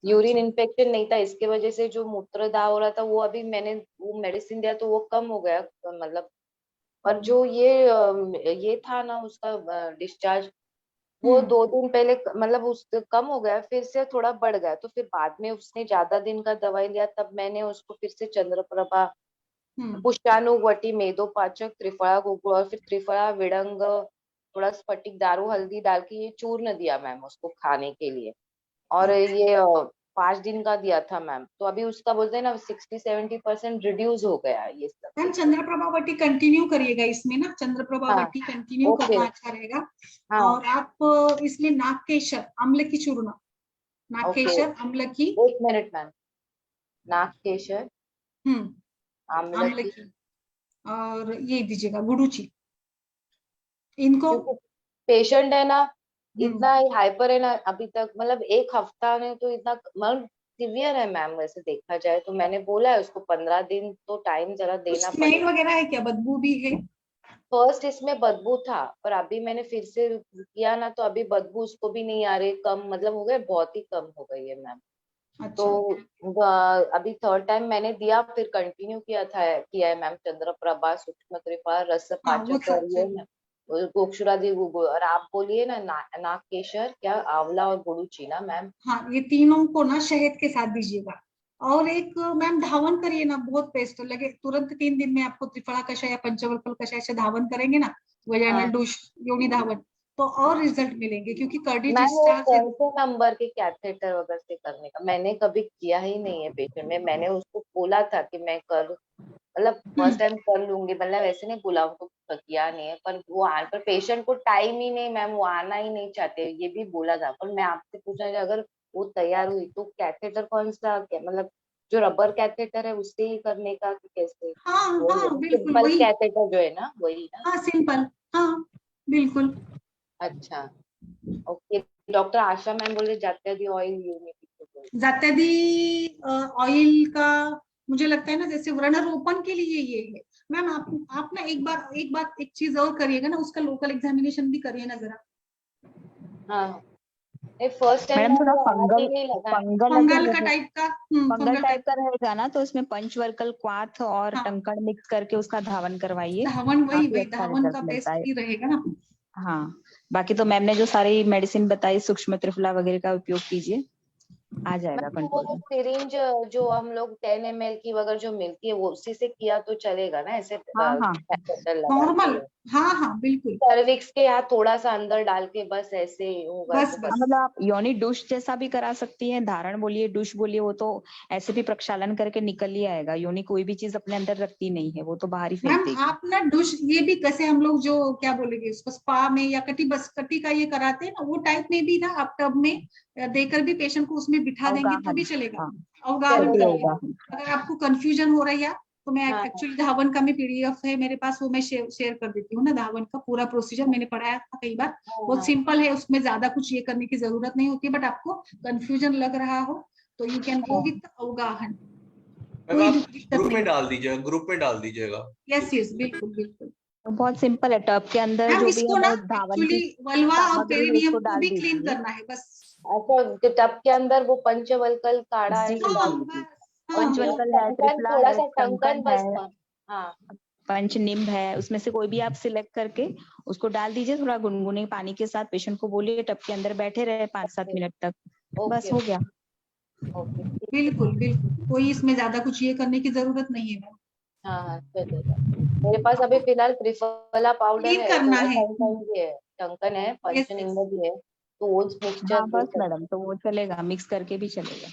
यूरिन इन्फेक्शन नहीं था, इसके वजह से जो मूत्रदाह हो रहा था वो अभी मैंने वो मेडिसिन दिया तो वो कम हो गया, तो मतलब। पर जो ये था ना उसका डिस्चार्ज, वो 2 दिन पहले मतलब उस कम हो गया, फिर से थोड़ा बढ़ गया, तो फिर बाद में उसने ज्यादा दिन का दवाई लिया, तब मैंने उसको फिर से चंद्रप्रभा, पुष्टानुवटी, मेदोपाचक, त्रिफला गुगुल, और फिर त्रिफला विडंग, थोड़ा स्फटिक दारू, हल्दी डाल के ये चूर्ण दिया मैम उसको खाने के लिए, और ये 5 दिन का दिया था मैम। तो अभी उसका बोलते हैं ना 60-70% रिड्यूस हो गया ये सब। मैम चंद्रप्रभावती कंटिन्यू करिएगा इसमें ना, चंद्रप्रभावती कंटिन्यू करना अच्छा रहेगा। और आप इसमें नागकेशर अम्ल की चूर्ण, नागकेशर अम्ल की, 1 मिनट मैम, नागकेशर अम्ल की, और ये दीजिएगा गुडुची इनको। पेशेंट है ना इतना हाइपर है ना अभी तक, मतलब 1 हफ्ता में तो इतना मतलब सिवियर है मैम, वैसे देखा जाए तो। मैंने बोला है उसको 15 दिन तो टाइम जरा देना स्मेल पड़ेगा। वगैरह है क्या? बदबू भी है? फर्स्ट इसमें बदबू था, पर अभी मैंने फिर से किया ना, तो अभी बदबू उसको भी नहीं आ रही, कम मतलब हो गए, बहुत ही कम हो गई है मैम। तो अभी 3rd टाइम मैंने दिया, फिर कंटिन्यू किया है मैम, चंद्रप्रभा, सूक्ष्म त्रिफला, रस पाचक, और ये गोक्षुरादि गुगुल, और आप बोलिए ना नागकेशर, क्या आंवला और गुड़ुची ना मैम? हाँ, ये तीनों को ना शहद के साथ दीजिएगा। और एक मैम धावन करिए ना, बहुत बेस्ट लगे तुरंत 3 दिन में आपको त्रिफला कषाय या पंचवल्कल कषाय से धावन करेंगे ना, वजाइनल डूश, योनि धावन, तो और रिजल्ट मिलेंगे, क्योंकि कर्डी मैम वो डिस्चार्ज कौन से नंबर के कैथेटर वगैरह से करने का? मैंने कभी किया ही नहीं है पेशेंट में, मैंने उसको बोला था कि मैं कर मतलब फर्स्ट टाइम कर लूंगी, मतलब ऐसे नहीं बोला उनको, किया नहीं है, पर वो पर पेशेंट को टाइम ही नहीं मैम, वो आना ही नहीं चाहते, ये भी बोला था। पर मैं आपसे पूछना चाहिए, अगर वो तैयार हुई तो कैथेटर कौन सा, क्या मतलब जो रबर कैथेटर है उससे ही करने का कि कैसे? हाँ हाँ बिल्कुल सिंपल वही। कैथेटर जो है ना वही ना? हाँ सिंपल, हाँ बिल्कुल। अच्छा ओके। डॉक्टर आशा मैम बोले जात्यादि ऑयल यूनिट, जात्यादि ऑयल का मुझे लगता है ना, जैसे व्रणरोपण के लिए ये है मैम। आप ना एक चीज और करिएगा ना, उसका लोकल एग्जामिनेशन भी करिए ना जरा। हाँ फर्स्ट टाइम मैडम थोड़ा फंगल का टाइप का, फंगल टाइप का रहेगा ना, तो उसमें पंचवर्कल, क्वाथ और टंकण मिक्स करके उसका धावन करवाइए। धावन वही अच्छा धावन रिजल्ट का मिलता बेस्ट है। ही रहेगा ना। हाँ, बाकी तो मैम ने जो सारी मेडिसिन बताई, सूक्ष्म त्रिफला वगैरह का उपयोग कीजिए। आ जाएगा मैम कंट्रोल वो में। सिरिंज जो हम लोग 10 ml की वगैरह जो मिलती है वो उसी से किया तो चलेगा ना, ऐसे हाँ हाँ कैथेटर लगा नॉर्मल, के हाँ हाँ बिल्कुल, सर्विक्स के यहाँ थोड़ा सा अंदर डाल के बस ऐसे होगा बस तो बस। मतलब आप योनि डुश जैसा भी करा सकती हैं, धारण बोलिए, डुश बोलिए, वो तो ऐसे भी प्रक्षालन करके निकल ही आएगा। योनि कोई भी चीज अपने अंदर रखती नहीं है, वो तो बाहर ही फेंक मैम देगी। आप ना डुश ये भी कैसे हम लोग जो क्या बोलेंगे उसको स्पा में या कटी बस कटी का ये कराते हैं ना, वो टाइप में भी ना आप टब में देकर भी पेशेंट को उसमें बिठा देंगे तो अवगाहन, भी चलेगा। हाँ, अवगाहन छोटी करके अवगाहन। अगर आपको कंफ्यूजन हो रहा है या तो मैं हाँ एक्चुअली धावन का भी पीडीएफ है मेरे पास, वो मैं शेयर कर देती हूँ ना, धावन का पूरा प्रोसीजर मैंने पढ़ाया था कई बार, बहुत हाँ सिंपल है, उसमें ज्यादा कुछ ये करने की जरूरत नहीं होती, बट आपको कंफ्यूजन लग रहा हो तो यू कैन गो विथ अवगाहन, मैम कोई आप दिक्कत ग्रुप नहीं। में डाल दीजिएगा, ग्रुप में डाल दीजिएगा। यस यस बिल्कुल बिल्कुल। तो बहुत सिंपल है, टब के अंदर मैम जो भी इसको ना हमें धावन एक्चुअली की वल्वा और सामग्री है पेरिनियम उसको को डाल भी क्लीन दीजिए। करना है बस। अच्छा, टब के अंदर वो पंचवल्कल काढ़ा जी ऐसे हाँ डाल जी जी, बस, हाँ और हाँ वो पंचवल्कल है, टंकन त्रिफला थोड़ा है, सा टंकन टंकन है, बस था। हाँ पंचनिम्ब है, उसमें से कोई भी आप सिलेक्ट करके उसको डाल दीजिए थोड़ा गुनगुने पानी के साथ। पेशेंट को बोलिए टब के अंदर बैठे रहे 5-7 ओके मिनट तक, बस ओके हो गया। ओके ठीक है। बिल्कुल बिल्कुल, कोई इसमें ज्यादा कुछ ये करने की जरूरत नहीं है मैम। हाँ हाँ चलेगा। मेरे पास अभी फिलहाल त्रिफला पाउडर क्लीन है, करना थोड़ा है। टंकन भी है, टंकन है, यस यस। पंचनिम्ब भी है, तो वो मिक्सचर हाँ दे बस मैडम, तो वो चलेगा, मिक्स करके भी चलेगा।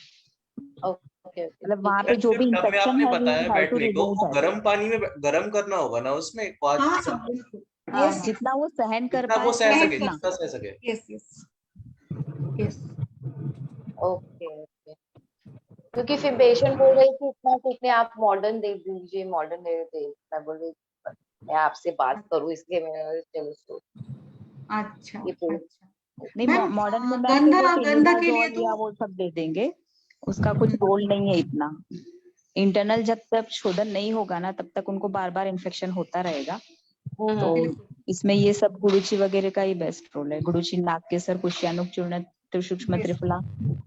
ओके ओके मतलब ठीक वहां है। पे मैम जो जो भी टब में इंफेक्शन आपने है वी बताया हैव टू बैठने को, रिमूव वो दैट। गर्म पानी में गर्म करना होगा ना उसमें, पाँच हाँ हाँ सात, बिल्कुल। हाँ यस हाँ जितना वो सहन कर जितना वो पाए सह उतना सहन सके, कर उतना। जितना सकते। सह सके। Yes yes yes. Okay okay. क्योंकि फिर पेशेंट बोल रही थी इतना ठीक नहीं, आप मॉडर्न दे दीजिए, मॉडर्न दे दे। मैं बोल रही मैं आपसे बात करूं इसलिए मैंने चलो अच्छा ये पूछ। अच्छा। नहीं, मैम मॉडर्न में मैम फिर वो गंधा गंधा के लिए फेनिडाजोल तो या वो सब दे देंगे, उसका कुछ रोल नहीं है इतना। इंटरनल जब तक शोधन नहीं होगा ना तब तक उनको बार बार इन्फेक्शन होता रहेगा। तो बिल्कुल। इसमें ये सब गुडुचि वगैरह का ही बेस्ट रोल है। गुडुचि, नाक केसर, कुशियानुक चूर्ण, सूक्ष्म यस। त्रिफला,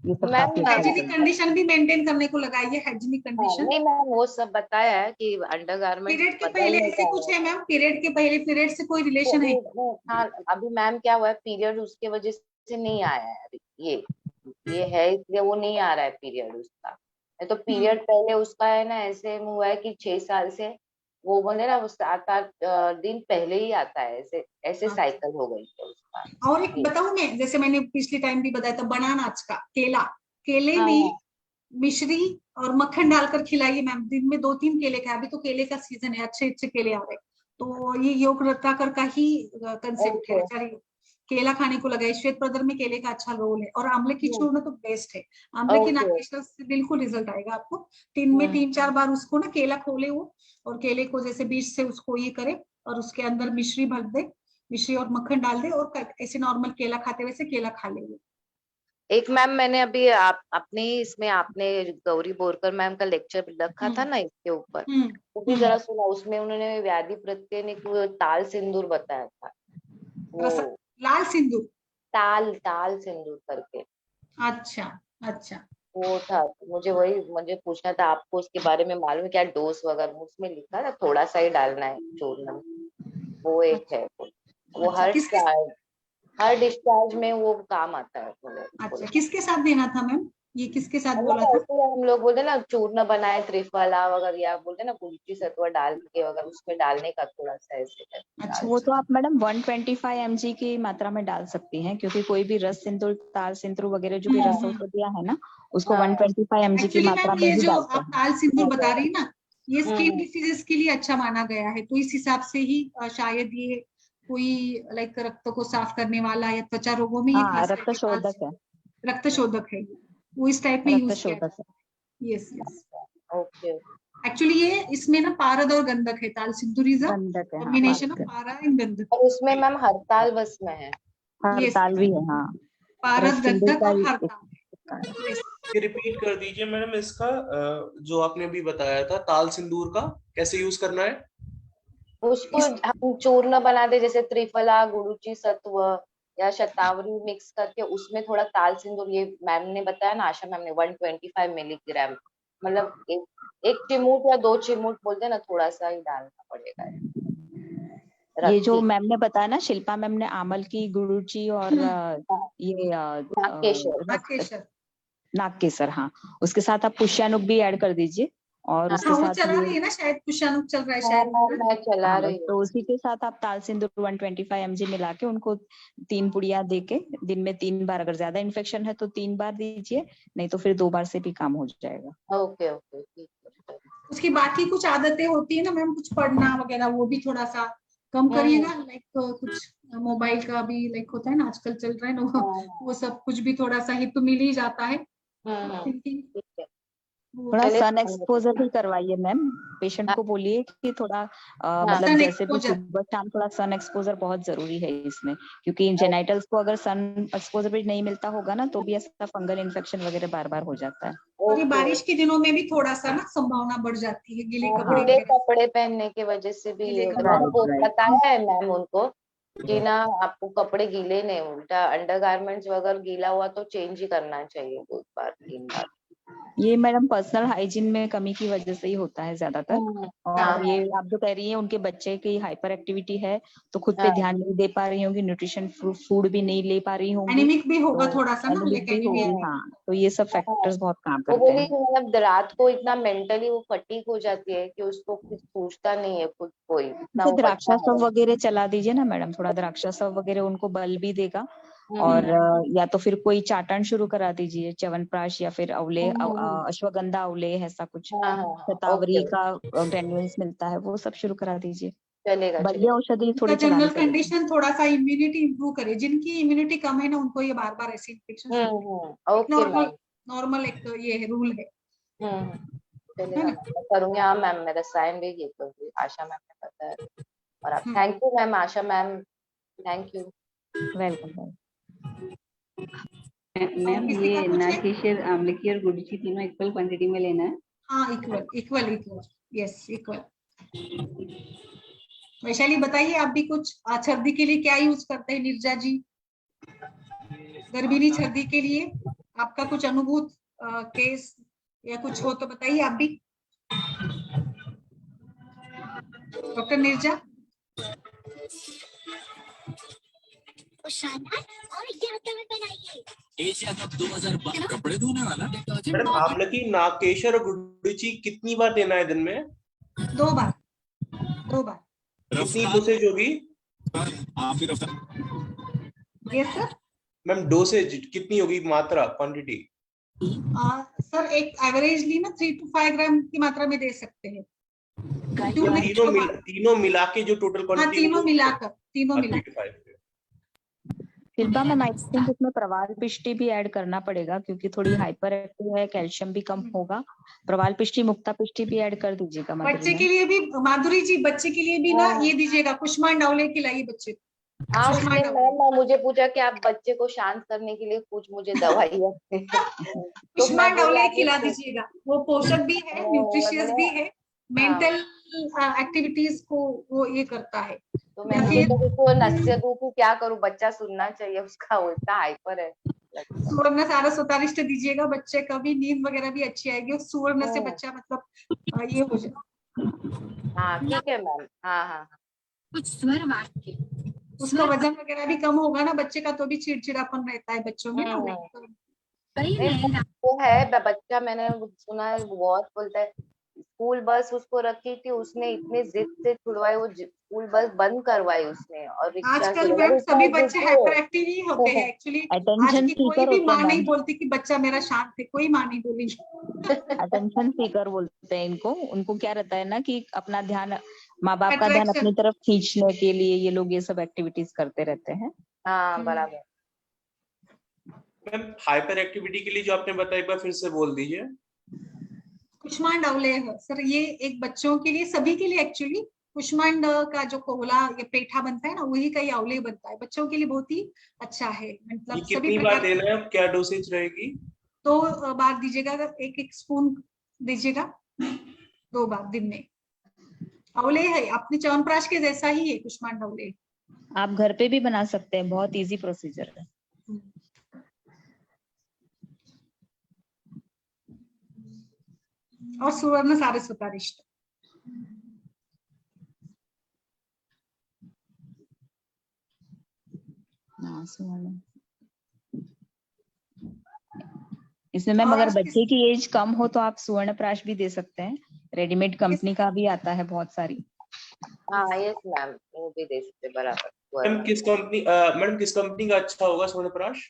ये सब मैम काफी अच्छा हाइजीनिक रिजल्ट है। कंडीशन भी मेंटेन करने को लगाइए, हाइजीनिक हाँ कंडीशन। नहीं मैम वो सब बताया है कि अंडरगारमेंट पीरियड के पहले बदलने ऐसे का कुछ है। है मैम, पीरियड के पहले पीरियड से कोई रिलेशन है? हाँ अभी मैम क्या हुआ है, पीरियड उसके वजह से नहीं आया है अभी, ये है इसलिए वो नहीं आ रहा है पीरियड उसका। नहीं तो पीरियड पहले उसका है ना, ऐसे हुआ है कि 6 साल से वो बोले ना वो 7-8 दिन पहले ही आता है, ऐसे ऐसे अच्छा। साइकिल हो गई है उसका। और एक बताऊं मैं, जैसे मैंने पिछले टाइम भी बताया था, बनाना का केला, केले हाँ में हाँ मिश्री और मक्खन डालकर खिलाइए मैम, दिन में 2-3 केले खाए, अभी तो केले का सीजन है, अच्छे अच्छे केले आ रहे हैं, तो ये योग रत्नाकर का ही कंसेप्ट है। ओके। चलिए केला खाने को लगाए, श्वेत प्रदर में केले का अच्छा रोल है, और आंवले की चूर्ण तो बेस्ट है, आंवले की ओके। नागेश्वर से बिल्कुल रिजल्ट आएगा आपको। दिन में 3-4 बार उसको ना केला खोले वो, और केले को जैसे बीच से उसको ये करे, और उसके अंदर मिश्री भर दे, मिश्री और मक्खन डाल दे, और ऐसे नॉर्मल केला खाते वैसे केला खा ले वो। एक मैम मैंने अभी आप अपने इसमें आपने गौरी बोरकर मैम का लेक्चर रखा था हम्म ना इसके ऊपर, हम्म वो भी हम्म। जरा सुना, उसमें उन्होंने व्याधि प्रत्यय को ताल सिंदूर बताया था। वो रस, लाल सिंदूर। ताल ताल सिंदूर करके अच्छा अच्छा। वो था, तो मुझे पूछना था आपको उसके बारे में मालूम है क्या, डोज वगैरह उसमें लिखा था, थोड़ा सा ही डालना है चूर्ण, वो एक अच्छा है वो अच्छा। हर डिस्चार्ज में वो काम आता है अच्छा बोले। किसके साथ देना था मैम, ये किसके साथ मतलब बोला था? ऐसे हम लोग बोलते ना चूर्ण बनाए त्रिफला वगैरह, या बोलते ना गुलची सत्व डाल के वगैरह उसमें डालने का, थोड़ा सा ऐसे करके अच्छा डाल। वो अच्छा। तो आप मैडम 125 mg की मात्रा में डाल सकती हैं, क्योंकि कोई भी रस सिंदूर, ताल सिंदूर वगैरह जो भी रस हम्म। औषधियां है ना, उसको हाँ 125 mg की एक्चुअली मात्रा मैम में ये ही जो डालते आप हैं। ताल सिंदूर बता रही ना, ये स्किन हम्म डिसीजेस के लिए अच्छा माना गया है, तो इस हिसाब से ही शायद ये कोई लाइक रक्त को साफ करने वाला या त्वचा रोगों में ये हाँ, खास रक्त करके ताल शोधक है, सिंदूर रक्त शोधक है, वो इस टाइप में रक्त यूज किया शोधक है। जाता है। Yes yes. ओके एक्चुअली ये इसमें ना पारद और गंधक है, ताल सिंदूर इज अ गंधक है, हाँ, कॉम्बिनेशन ऑफ पारद। पारा एंड गंधक। और उसमें मैम हड़ताल बस में है। यस हड़ताल भी है, हाँ, पारद रस सिंधु गंधक का और ही एक हरताल। प्रकार है। यस। ये रिपीट कर दीजिए मैडम इसका, जो आपने अभी बताया था ताल सिंदूर का कैसे यूज करना है। उसको इस हम चूर्ण बना दे, जैसे त्रिफला गुरुचि सत्व या शतावरी मिक्स करके उसमें थोड़ा ताल सिंदूर, ये मैम ने बताया ना, आशा मैम ने 125 मिलीग्राम, मतलब एक चिमूट या 2 चिमूट बोलते हैं ना, थोड़ा सा ही डालना पड़ेगा ये जो रत्ती। मैम ने बताया ना, शिल्पा मैम ने आमल की, गुरुची और हम्म, ये नागेश्वर। नागेश्वर। नाक केसर, हाँ, उसके साथ आप पुष्यानुक भी ऐड कर दीजिए और उसके हाँ, वो साथ चला रही है ना शायद, पुष्यानुक चल रहा है शायद। मैं चला रही हूँ। तो उसी के साथ आप ताल सिंदूर 125 mg मिला के उनको 3 पुड़िया दे के दिन में 3 बार, अगर ज्यादा इन्फेक्शन है तो 3 बार दीजिए, नहीं तो फिर 2 बार से भी काम हो जाएगा। ओके ओके ठीक है। उसकी बाकी कुछ आदतें होती है ना मैम, कुछ पढ़ना वगैरह, वो भी थोड़ा सा कम करिएगा। लाइक कुछ मोबाइल का भी लाइक होता है ना आजकल चल रहा है ना, वो सब कुछ भी थोड़ा सा ही तो मिल ही जाता है। ठीक है। थोड़ा चलिए, सन एक्सपोजर भी करवाइए मैम, पेशेंट को बोलिए कि थोड़ा मतलब सन जैसे भी एक्सपोजर। सुबह शाम थोड़ा सन एक्सपोजर बहुत जरूरी है इसमें, क्योंकि जेनाइटल्स को अगर सन एक्सपोजर भी नहीं मिलता होगा ना तो भी ऐसा फंगल इन्फेक्शन वगैरह बार बार हो जाता है। और ये बारिश के दिनों में भी थोड़ा सा ना संभावना बढ़ जाती है, गीले कपड़े गीले वगैरह। कपड़े पहनने की वजह से भी गीले ये कपड़े। मैंने वो राइट। बताया है मैम उनको कि ना आपको कपड़े गीले नहीं, उल्टा अंडरगारमेंट्स वगैरह गीला हुआ तो चेंज ही करना चाहिए 2 बार 3 बार। ये मैडम पर्सनल हाइजीन में कमी की वजह से ही होता है ज्यादातर। और ये आप जो कह रही हैं उनके बच्चे की हाइपर एक्टिविटी है तो खुद पे ध्यान नहीं दे पा रही होंगी, न्यूट्रिशन फूड भी नहीं ले पा रही होंगी, एनीमिक भी होगा तो थोड़ा सा ना, एनीमिक लाइक भी होगी। एनीमिया। हाँ, तो ये सब फैक्टर्स बहुत काम वो करते बोली हैं। कि मतलब रात को इतना मेंटली वो फटीग हो जाती है कि उसको कुछ सूझता नहीं है खुद कोई, इतना वो द्राक्षा बच्चा सब वगैरह चला दीजिए ना मैडम, थोड़ा द्राक्षा सब वगैरह उनको बल भी देगा। है। और या तो फिर कोई चाटन शुरू करा दीजिए, च्यवनप्राश या फिर अवले, अश्वगंधा अवले, ऐसा कुछ हाँ हाँ शतावरी ओके, का ग्रेन्यूल्स मिलता है, वो सब शुरू करा दीजिए। चलेगा बढ़िया चलेगा। औषधि उनका थोड़ी जनरल चलानी पड़ेगी। कंडीशन थोड़ा सा इम्यूनिटी इंप्रूव करे, जिनकी इम्यूनिटी कम है ना उनको ये बार बार ऐसे infection okay normal ma'am. Normal एक ये है, रूल है चलेगा ना। मैम, मैं करूंगी। हाँ मैम, मेरा साइन भी ये करूंगी, आशा मैम ने बताया। और आप हम्म। Thank you ma'am, Asha ma'am, thank you. Welcome. और मैम किसी ये का कुछ है? नागकेशर, आमलकी और गुड़ची तीनों इक्वल क्वांटिटी में लेना है? हाँ, equal equal equal, yes equal. Vaishali बताइए आप भी कुछ, सर्दी के लिए क्या यूज करते हैं निर्जा जी, गर्भिणी सर्दी के लिए आपका कुछ अनुभूत केस या कुछ हो तो बताइए आप भी, डॉक्टर निर्जा। एशिया कप 2012 कपड़े धोने वाला मैडम आमलकी, नागकेशर और गुड़ची कितनी बार देना है दिन में? 2 बार 2 बार। कितनी डोसेज होगी? आप भी रफ्तार। Yes sir. मैम डोसेज कितनी होगी, मात्रा, क्वांटिटी? सर एक एवरेजली ना 3 to 5 ग्राम की मात्रा में दे सकते हैं। तीनों मिला के जो टोटल हाँ, क्वांटिटी? तीनों मिलाकर, तीनों मिलाकर। शिल्पा मैम, आई थिंक इसमें प्रवाल पिष्टी भी ऐड करना पड़ेगा क्योंकि थोड़ी हाइपर एक्टिव है, कैल्शियम भी कम होगा। प्रवाल पिष्टी, मुक्ता पिष्टी भी ऐड कर दीजिएगा बच्चे माधुरी के लिए भी, माधुरी जी बच्चे के लिए भी ना ये दीजिएगा, कुष्मांड आंवले खिलाइए बच्चे को। हाँ, उसने कुष्मांड आंवले, मैम मुझे पूछा कि आप बच्चे को शांत करने के लिए कुछ मुझे दवाइयाँ तो मैं कुष्मांड बोली आंवले आप खिला उसको, दीजिएगा, वो पोषक भी है, न्यूट्रिशियस भी है, मेंटल एक्टिविटीज को वो ये करता है। तो या मैंने फिर सोचा उसको नसीहत दूं कि क्या करूं, बच्चा सुनना चाहिए उसका, वो इतना हाइपर है। सुवर्ण सारा सुतारिष्ट दीजिएगा, बच्चे का भी नींद वगैरह भी अच्छी आएगी, सुवर्ण से बच्चा मतलब ये हो जाए। हाँ ठीक है मैम, हाँ हाँ कुछ स्वर वाट के उसका वजन वगैरह भी कम होगा ना बच्चे का, तो भी चिड़चिड़ापन रहता है बच्चों में ना। वो है बच्चा, मैंने सुना है वो बहुत बोलता है। स्कूल बस उसको रखी थी, उसने इतने जिद से छुड़वाई, वो स्कूल बस बंद करवाई उसने, और रिक्शा से आजकल मैम सभी बच्चे जिद हाइपर एक्टिव ही होते हैं एक्चुअली। आज अटेंशन की कोई सीकर भी होते माँ हैं नहीं मैम, बोलती कि बच्चा मेरा शांत है, कोई माँ नहीं बोली। अटेंशन सीकर बोलते हैं इनको। उनको क्या रहता है ना कि अपना ध्यान, माँ बाप का ध्यान अट्रैक्शन। अपनी तरफ खींचने के लिए ये लोग ये सब एक्टिविटीज करते रहते हैं। हाँ बराबर। मैम हाइपर एक्टिविटी के लिए जो आपने बताया एक बार फिर से बोल दीजिए। कुष्मांड आंवले है सर, ये एक बच्चों के लिए, सभी के लिए एक्चुअली। कुष्मांड का जो कोहला या पेठा बनता है ना, वही का ये आंवले बनता है, बच्चों के लिए बहुत ही अच्छा है, ये मतलब सभी कितनी बार प्रकार देना है, क्या डोसेज रहेगी? 2 बार दीजिएगा, 1-1 स्पून दीजिएगा 2 बार दिन में। आंवले है अपने च्यवनप्राश के जैसा ही है कुष्मांड आंवले। आप घर पे भी बना सकते हैं, बहुत इजी प्रोसीजर है। और सुवर्ण सारे सुतारिष्ट। इसमें मैम और अगर बच्चे की एज कम हो तो आप सुवर्णप्राश भी दे सकते हैं, रेडीमेड कंपनी का भी आता है बहुत सारी। हाँ यस मैम, वो भी दे सकते बराबर। मैडम किस कंपनी का अच्छा होगा सुवर्णप्राश?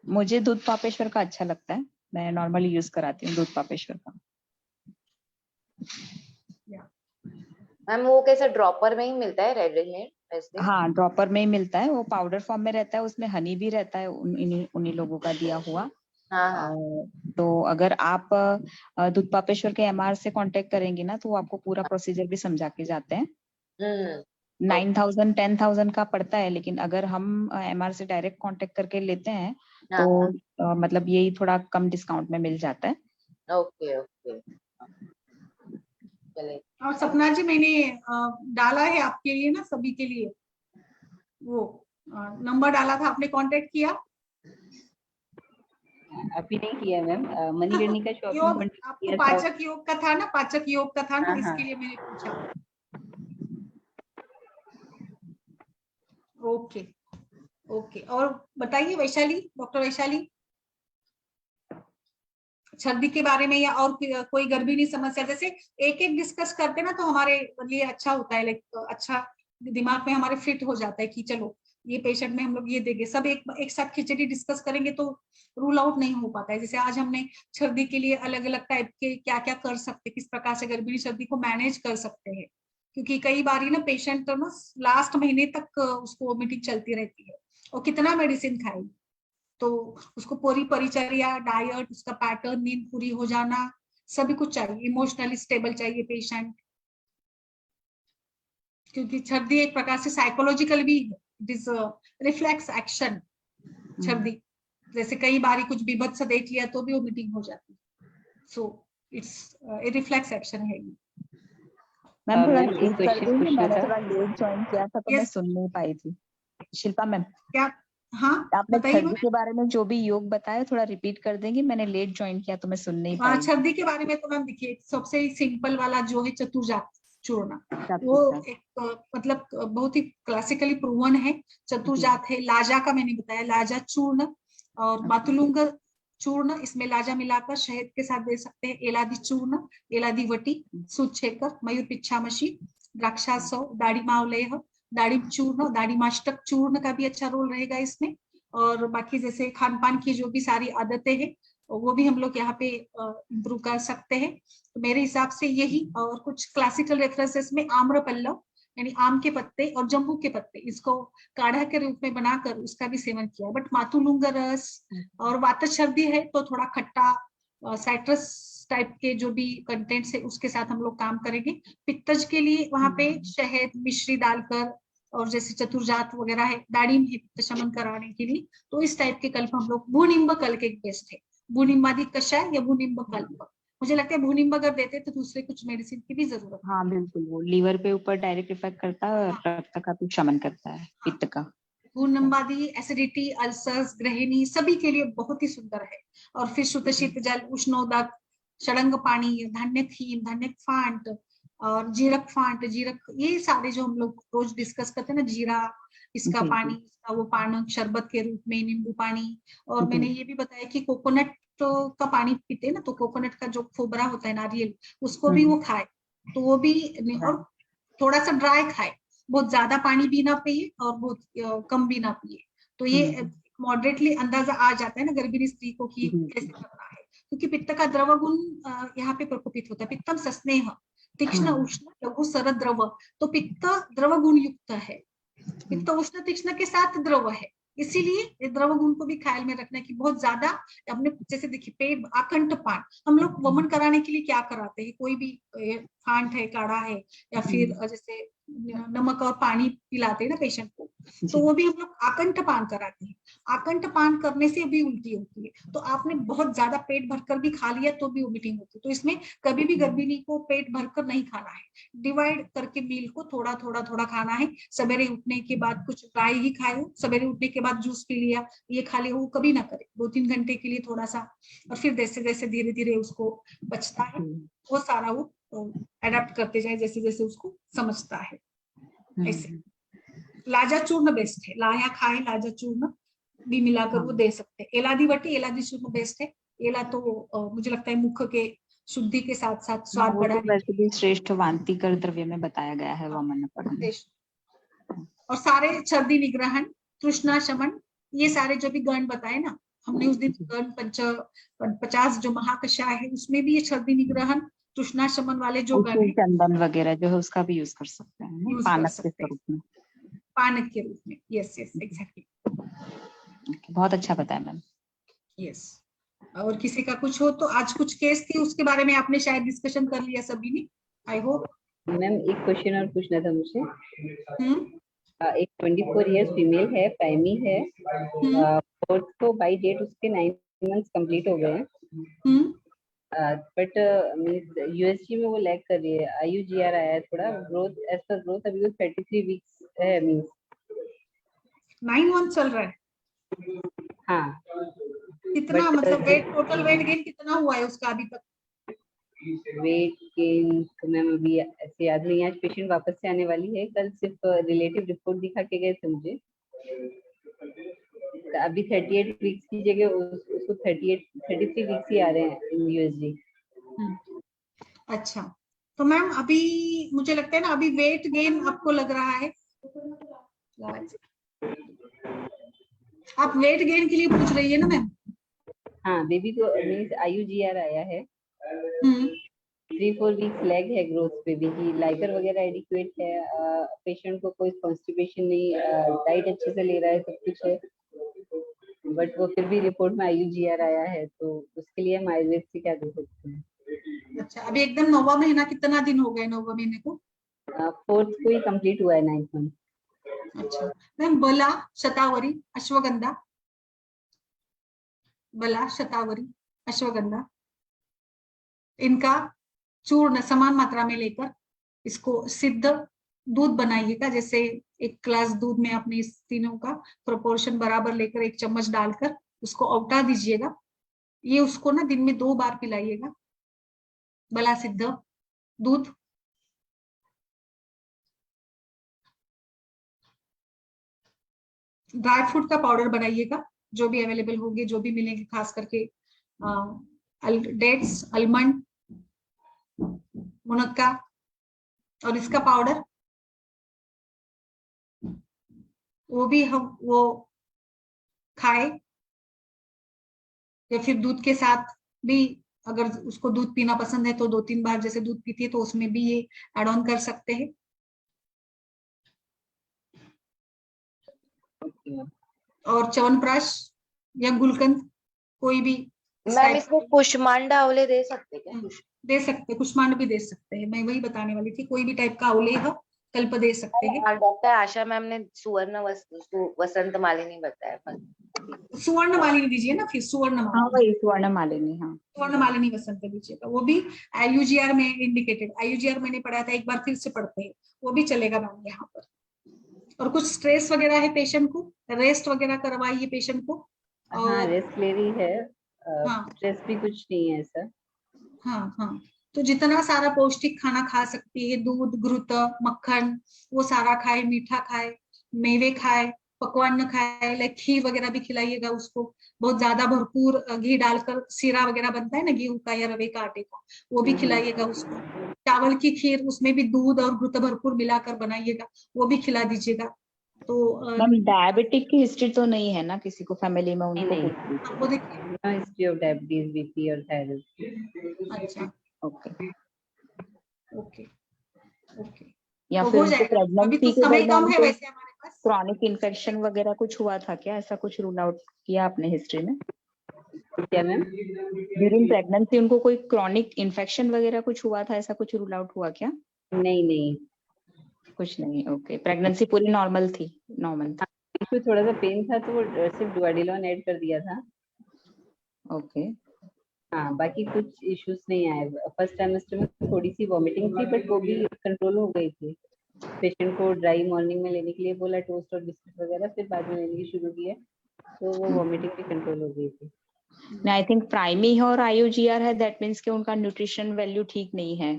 मुझे दूध पापेश्वर का अच्छा लगता है, मैं नॉर्मली यूज कराती हूँ दूध पापेश्वर का। मैम वो कैसे ड्रॉपर में ही मिलता है रेडीमेड वैसे? हाँ ड्रॉपर में ही मिलता है, वो पाउडर फॉर्म में रहता है, उसमें हनी भी रहता है उन्हीं लोगों का दिया हुआ। हाँ। तो अगर आप दूध पापेश्वर के एमआर से कांटेक्ट करेंगी ना तो वो आपको पूरा प्रोसीजर भी समझा के जाते हैं। 9,000 10,000 का पड़ता है, लेकिन अगर हम एमआर से डायरेक्ट कांटेक्ट करके लेते हैं तो मतलब यही थोड़ा कम डिस्काउंट में मिल जाता है। ओके ओके चलिए। और सपना जी मैंने डाला है आपके लिए ना, सभी के लिए वो नंबर डाला था, आपने कांटेक्ट किया? अभी नहीं किया मैम, मणिकर्णिका शॉप में योग कांटेक्ट आपको किया था। पाचक योग का था ना, पाचक योग का था ना, हाँ, इसके लिए मैंने पूछा। Okay okay. और बताइए वैशाली, डॉक्टर वैशाली, सर्दी के बारे में या और कोई गर्भिणी समस्या, जैसे एक एक डिस्कस करते ना तो हमारे लिए अच्छा होता है, लाइक अच्छा दिमाग में हमारे फिट हो जाता है कि चलो ये पेशेंट में हम लोग ये देंगे। सब एक साथ खिचड़ी डिस्कस करेंगे तो रूल आउट नहीं हो पाता है। जैसे आज हमने सर्दी के लिए अलग अलग टाइप के क्या क्या कर सकते, किस प्रकार से गर्भिणी सर्दी को मैनेज कर सकते हैं, क्योंकि कई बार ना पेशेंट तो ना लास्ट महीने तक उसको वोमिटिंग चलती रहती है और कितना मेडिसिन खाएगी, तो उसको पूरी परिचर्या, डाइट, उसका पैटर्न, नींद पूरी हो जाना, सभी कुछ चाहिए। इमोशनली स्टेबल चाहिए पेशेंट, क्योंकि सर्दी एक प्रकार से साइकोलॉजिकल भी है, इट इज रिफ्लेक्स एक्शन। सर्दी जैसे कई बार कुछ बीभत्स देख लिया तो भी वो मीटिंग हो जाती है, सो इट्स रिफ्लेक्स एक्शन है। मैम थोड़ा मैम एक क्वेश्चन पूछना मैंने था। थोड़ा लेट ज्वाइन किया था तो मैं सुन नहीं पाई थी। शिल्पा मैम क्या? हाँ आपने बताइए। सर्दी के बारे में जो भी योग बताया थोड़ा रिपीट कर देंगी, मैंने लेट ज्वाइन किया तो मैं सुन नहीं पाई। सर्दी के बारे में तो मैम देखिए, सबसे सिंपल वाला जो है चतुर्जात चूर्ण, वो एक मतलब बहुत ही क्लासिकली प्रूवन है। चतुर्जात है, लाजा का मैंने बताया, लाजा चूर्ण और मातुलुंग चूर्ण, इसमें लाजा मिलाकर शहद के साथ दे सकते हैं। एलादी चूर्ण, एलादी वटी, सूचेकर, मयूर पिच्छामशी, द्राक्षासव, दाड़ीमावलेह, दाड़िम चूर्ण, दाड़ीमाष्टक चूर्ण का भी अच्छा रोल रहेगा इसमें। और बाकी जैसे खान पान की जो भी सारी आदतें हैं वो भी हम लोग यहाँ पे इम्प्रूव कर सकते हैं। तो मेरे हिसाब से यही, और कुछ क्लासिकल रेफरेंसेस में आम्रपल्लव यानी आम के पत्ते और जम्बू के पत्ते, इसको काढ़ा के रूप में बनाकर उसका भी सेवन किया। बट मातुलुंग रस और वात सर्दी है तो थोड़ा खट्टा साइट्रस टाइप के जो भी कंटेंट्स है उसके साथ हम लोग काम करेंगे। पित्तज के लिए वहां पे शहद मिश्री डालकर, और जैसे चतुर्जात वगैरह है, दाड़िम है पित्त शमन कराने के लिए, तो इस टाइप के कल्प हम लोग, भूनिम्ब कल्प एक बेस्ट है, भूनिम्बादी कषाय या भूनिम्ब कल्प। मुझे लगता है भूनिम्ब अगर देते तो दूसरे कुछ मेडिसिन की भी जरूरत है। हाँ बिल्कुल, वो लीवर पे ऊपर डायरेक्ट इफेक्ट करता है और रक्त का भी शमन करता है, पित्त का। भूनिम्बादी एसिडिटी, अल्सर्स, गृहिणी सभी के लिए बहुत ही सुंदर है। और फिर शुद्ध शीत जल, उष्णोदक, षडंग पानी, धान्य थीम, धान्य फांट और जीरक फांट, जीरक, ये सारे जो हम लोग रोज डिस्कस करते हैं ना, जीरा, इसका पानी, इसका वो पानक शरबत के रूप में, नींबू पानी। और मैंने ये भी बताया कि कोकोनट का पानी पीते हैं ना, तो कोकोनट का जो खोबरा होता है, नारियल, उसको भी वो खाए तो वो भी, और थोड़ा सा ड्राई खाए, बहुत ज्यादा पानी भी ना पिए और बहुत कम भी ना पिए। तो ये मॉडरेटली अंदाजा आ जाता है ना गर्भिणी स्त्री को कि कैसे करना है, क्योंकि पित्त का द्रव गुण यहाँ पे प्रकोपित होता है। पित्तम सस्नेह तीक्ष्ण उष्ण लघु सरद द्रव, तो पित्त द्रव गुण युक्त है, पित्त उष्ण तीक्ष्ण के साथ द्रव है, इसीलिए द्रव गुण को भी ख्याल में रखना कि बहुत ज्यादा अपने, जैसे देखिए पेट आकंठ पान, हम लोग वमन कराने के लिए क्या कराते हैं, कोई भी फांट है, काढ़ा है, या फिर जैसे नमक और पानी पिलाते हैं ना पेशेंट को, तो वो भी हम लोग आकंठ पान कराते हैं। आकंठ पान करने से भी उल्टी होती है। तो आपने बहुत ज्यादा पेट भरकर भी खा लिया तो भी वोमिटिंग होती है। तो इसमें कभी भी गर्भिणी को पेट भरकर नहीं खाना है, डिवाइड करके मील को थोड़ा थोड़ा थोड़ा खाना है। सवेरे उठने के बाद कुछ ड्राई ही खाए, सवेरे उठने के बाद जूस पी लिया, ये खा लिया, वो कभी ना करे। 2-3 घंटे के लिए थोड़ा सा, और फिर जैसे जैसे धीरे धीरे उसको बचता है वो सारा वो अडेप्ट करते जाए जैसे जैसे उसको समझता है। ऐसे लाजा चूर्ण बेस्ट है, लाया खाए लाजा चूर्ण भी मिलाकर वो दे सकते हैं। एलादी वटी, एलादी चूर्ण बेस्ट है, केला तो मुझे लगता है मुख के शुद्धि के साथ साथ स्वाद वो तो बढ़ाने वैसे भी श्रेष्ठ वांतिकर द्रव्य में बताया गया है वामनपरम में। और सारे छर्दी निग्रहण, तृष्णा शमन, ये सारे जो भी गण बताए ना हमने उस दिन, गण 50 जो महाकषाय है उसमें भी ये छर्दी निग्रहण, तृष्णा शमन वाले जो गण है, चंदन वगैरह जो है उसका भी यूज कर सकते हैं यूज कर पानक के सकते हैं स्वरूप में, पानक के रूप में। यस यस एग्जैक्टली, बहुत अच्छा बताया मैम। यस। और किसी का कुछ हो तो, आज कुछ केस थी उसके बारे में आपने शायद डिस्कशन कर लिया सभी ने, आई होप। मैम एक क्वेश्चन और पूछना था मुझे। एक 24 इयर्स फीमेल है, प्राइमी है, फोर्थ को बाय डेट उसके 9 मंथ्स कंप्लीट हो गए हैं, बट यूएसजी में वो लैग कर रही है, आईयूजीआर आया है थोड़ा, ग्रोथ एज पर ग्रोथ अभी वो 33 वीक्स है, मींस 9 मंथ चल रहा है। हाँ, कितना मतलब वेट, टोटल वेट गेन कितना हुआ है उसका अभी तक? वेट गेन तो मैम अभी ऐसे याद नहीं, आज पेशेंट वापस से आने वाली है, कल सिर्फ रिलेटिव रिपोर्ट दिखा के गए थे मुझे, तो अभी 38 वीक्स की जगह उसको 33 वीक्स ही आ रहे हैं इन यूएसजी। अच्छा, तो मैम अभी मुझे लगता है ना अभी वेट गेन आपको लग रहा है, आप वेट गेन के लिए पूछ रही है ना मैम? हाँ, बेबी को मींस आईयूजीआर आया है, 3-4 वीक्स लैग है ग्रोथ बेबी की, लाइकर वगैरह एडिक्वेट है, पेशेंट को कोई कॉन्स्टिपेशन नहीं, डाइट अच्छे से ले रहा है, सब कुछ है, बट वो फिर भी रिपोर्ट में आईयूजीआर आया है, तो उसके लिए हम आयुर्वेद से क्या दे सकते हैं? अच्छा, अभी एकदम 9वां महीना कितना दिन हो गए 9वें महीने को? 4th को ही कंप्लीट हुआ है 9th मंथ। अच्छा मैम, बला, शतावरी, अश्वगंधा, बला, शतावरी, अश्वगंधा, इनका चूर्ण समान मात्रा में लेकर इसको सिद्ध दूध बनाइएगा, जैसे एक ग्लास दूध में अपने इस तीनों का प्रोपोर्शन बराबर लेकर 1 चम्मच डालकर उसको औटा दीजिएगा। ये उसको ना दिन में 2 बार पिलाइएगा, बला सिद्ध दूध। ड्राई फ्रूट का पाउडर बनाइएगा, जो भी अवेलेबल होंगे, जो भी मिलेंगे, खास करके डेट्स, आलमंड, मुनक्का, और इसका पाउडर वो भी हम वो खाए, या फिर दूध के साथ भी, अगर उसको दूध पीना पसंद है तो 2-3 बार जैसे दूध पीती है तो उसमें भी ये एड ऑन कर सकते हैं। और च्यवनप्राश या गुलकंद, कोई भी मैम इसमें कुष्मांडा आंवले दे सकते क्या? दे सकते, कुष्मांड भी दे सकते हैं, मैं वही बताने वाली थी, कोई भी टाइप का आंवले हो कल्प दे सकते हैं। डॉक्टर आशा मैम ने सुवर्ण वसंत मालिनी बताया, सुवर्ण मालिनी दीजिए ना, फिर सुवर्ण हाँ मालिनी, वही स्वर्ण मालिनी, हाँ सुवर्ण मालिनी वसंत दीजिएगा, वो भी आईयूजीआर में इंडिकेटेड, आईयूजीआर मैंने पढ़ा था, एक बार फिर से पढ़ते हैं, वो भी चलेगा मैम यहाँ पर। और कुछ स्ट्रेस वगैरह है पेशेंट को, रेस्ट वगैरह करवाइए पेशेंट को। हाँ, रेस्ट ले रही है, हाँ स्ट्रेस भी कुछ नहीं है ऐसा। हाँ हाँ, तो जितना सारा पौष्टिक खाना खा सकती है, दूध, घृत, मक्खन, वो सारा खाए, मीठा खाए, मेवे खाए, पकवान खाए, लाइक खीर वगैरह भी खिलाइएगा उसको, बहुत ज्यादा भरपूर घी डालकर सीरा वगैरह बनता है ना गेहूं का या रवे का, आटे का, वो भी खिलाइएगा उसको। चावल की खीर, उसमें भी दूध और घृत भरपूर मिलाकर बनाइएगा, वो भी खिला दीजिएगा। तो मैम डायबिटिक की हिस्ट्री तो नहीं है ना किसी को फैमिली में? उनको वो देखिए, हिस्ट्री ऑफ डायबिटीज, बीपी और थायराइड। अच्छा ओके ओके ओके, या तो फिर हो उनको जाएगा, अभी प्रेगनेंसी तो के समय कम दरमियान है कोई वैसे हमारे पास। क्रॉनिक इन्फेक्शन वगैरह कुछ हुआ था क्या? ऐसा कुछ रूल आउट किया आपने हिस्ट्री में? क्या मैम? ड्यूरिंग प्रेगनेंसी उनको कोई क्रॉनिक इन्फेक्शन वगैरह कुछ हुआ था, ऐसा कुछ रूल आउट हुआ क्या? नहीं, कुछ नहीं, ओके। प्रेगनेंसी पूरी नॉर्मल थी, 9 मंथ? इसमें थोड़ा सा पेन था तो वो सिर्फ डुआडिलोन ऐड कर दिया था। ओके हाँ, बाकी कुछ इश्यूज नहीं आए। फर्स्ट ट्राइमेस्टर में थोड़ी सी वॉमिटिंग थी, बट वो भी कंट्रोल हो गई थी। पेशेंट को ड्राई मॉर्निंग में लेने के लिए बोला, टोस्ट और बिस्किट वगैरह, फिर बाद में लेने की शुरू किया, तो वो वॉमिटिंग भी कंट्रोल हो गई थी। आई थिंक प्राइमी है और आईयूजीआर है, दैट मीन्स कि उनका न्यूट्रिशन वैल्यू ठीक नहीं है,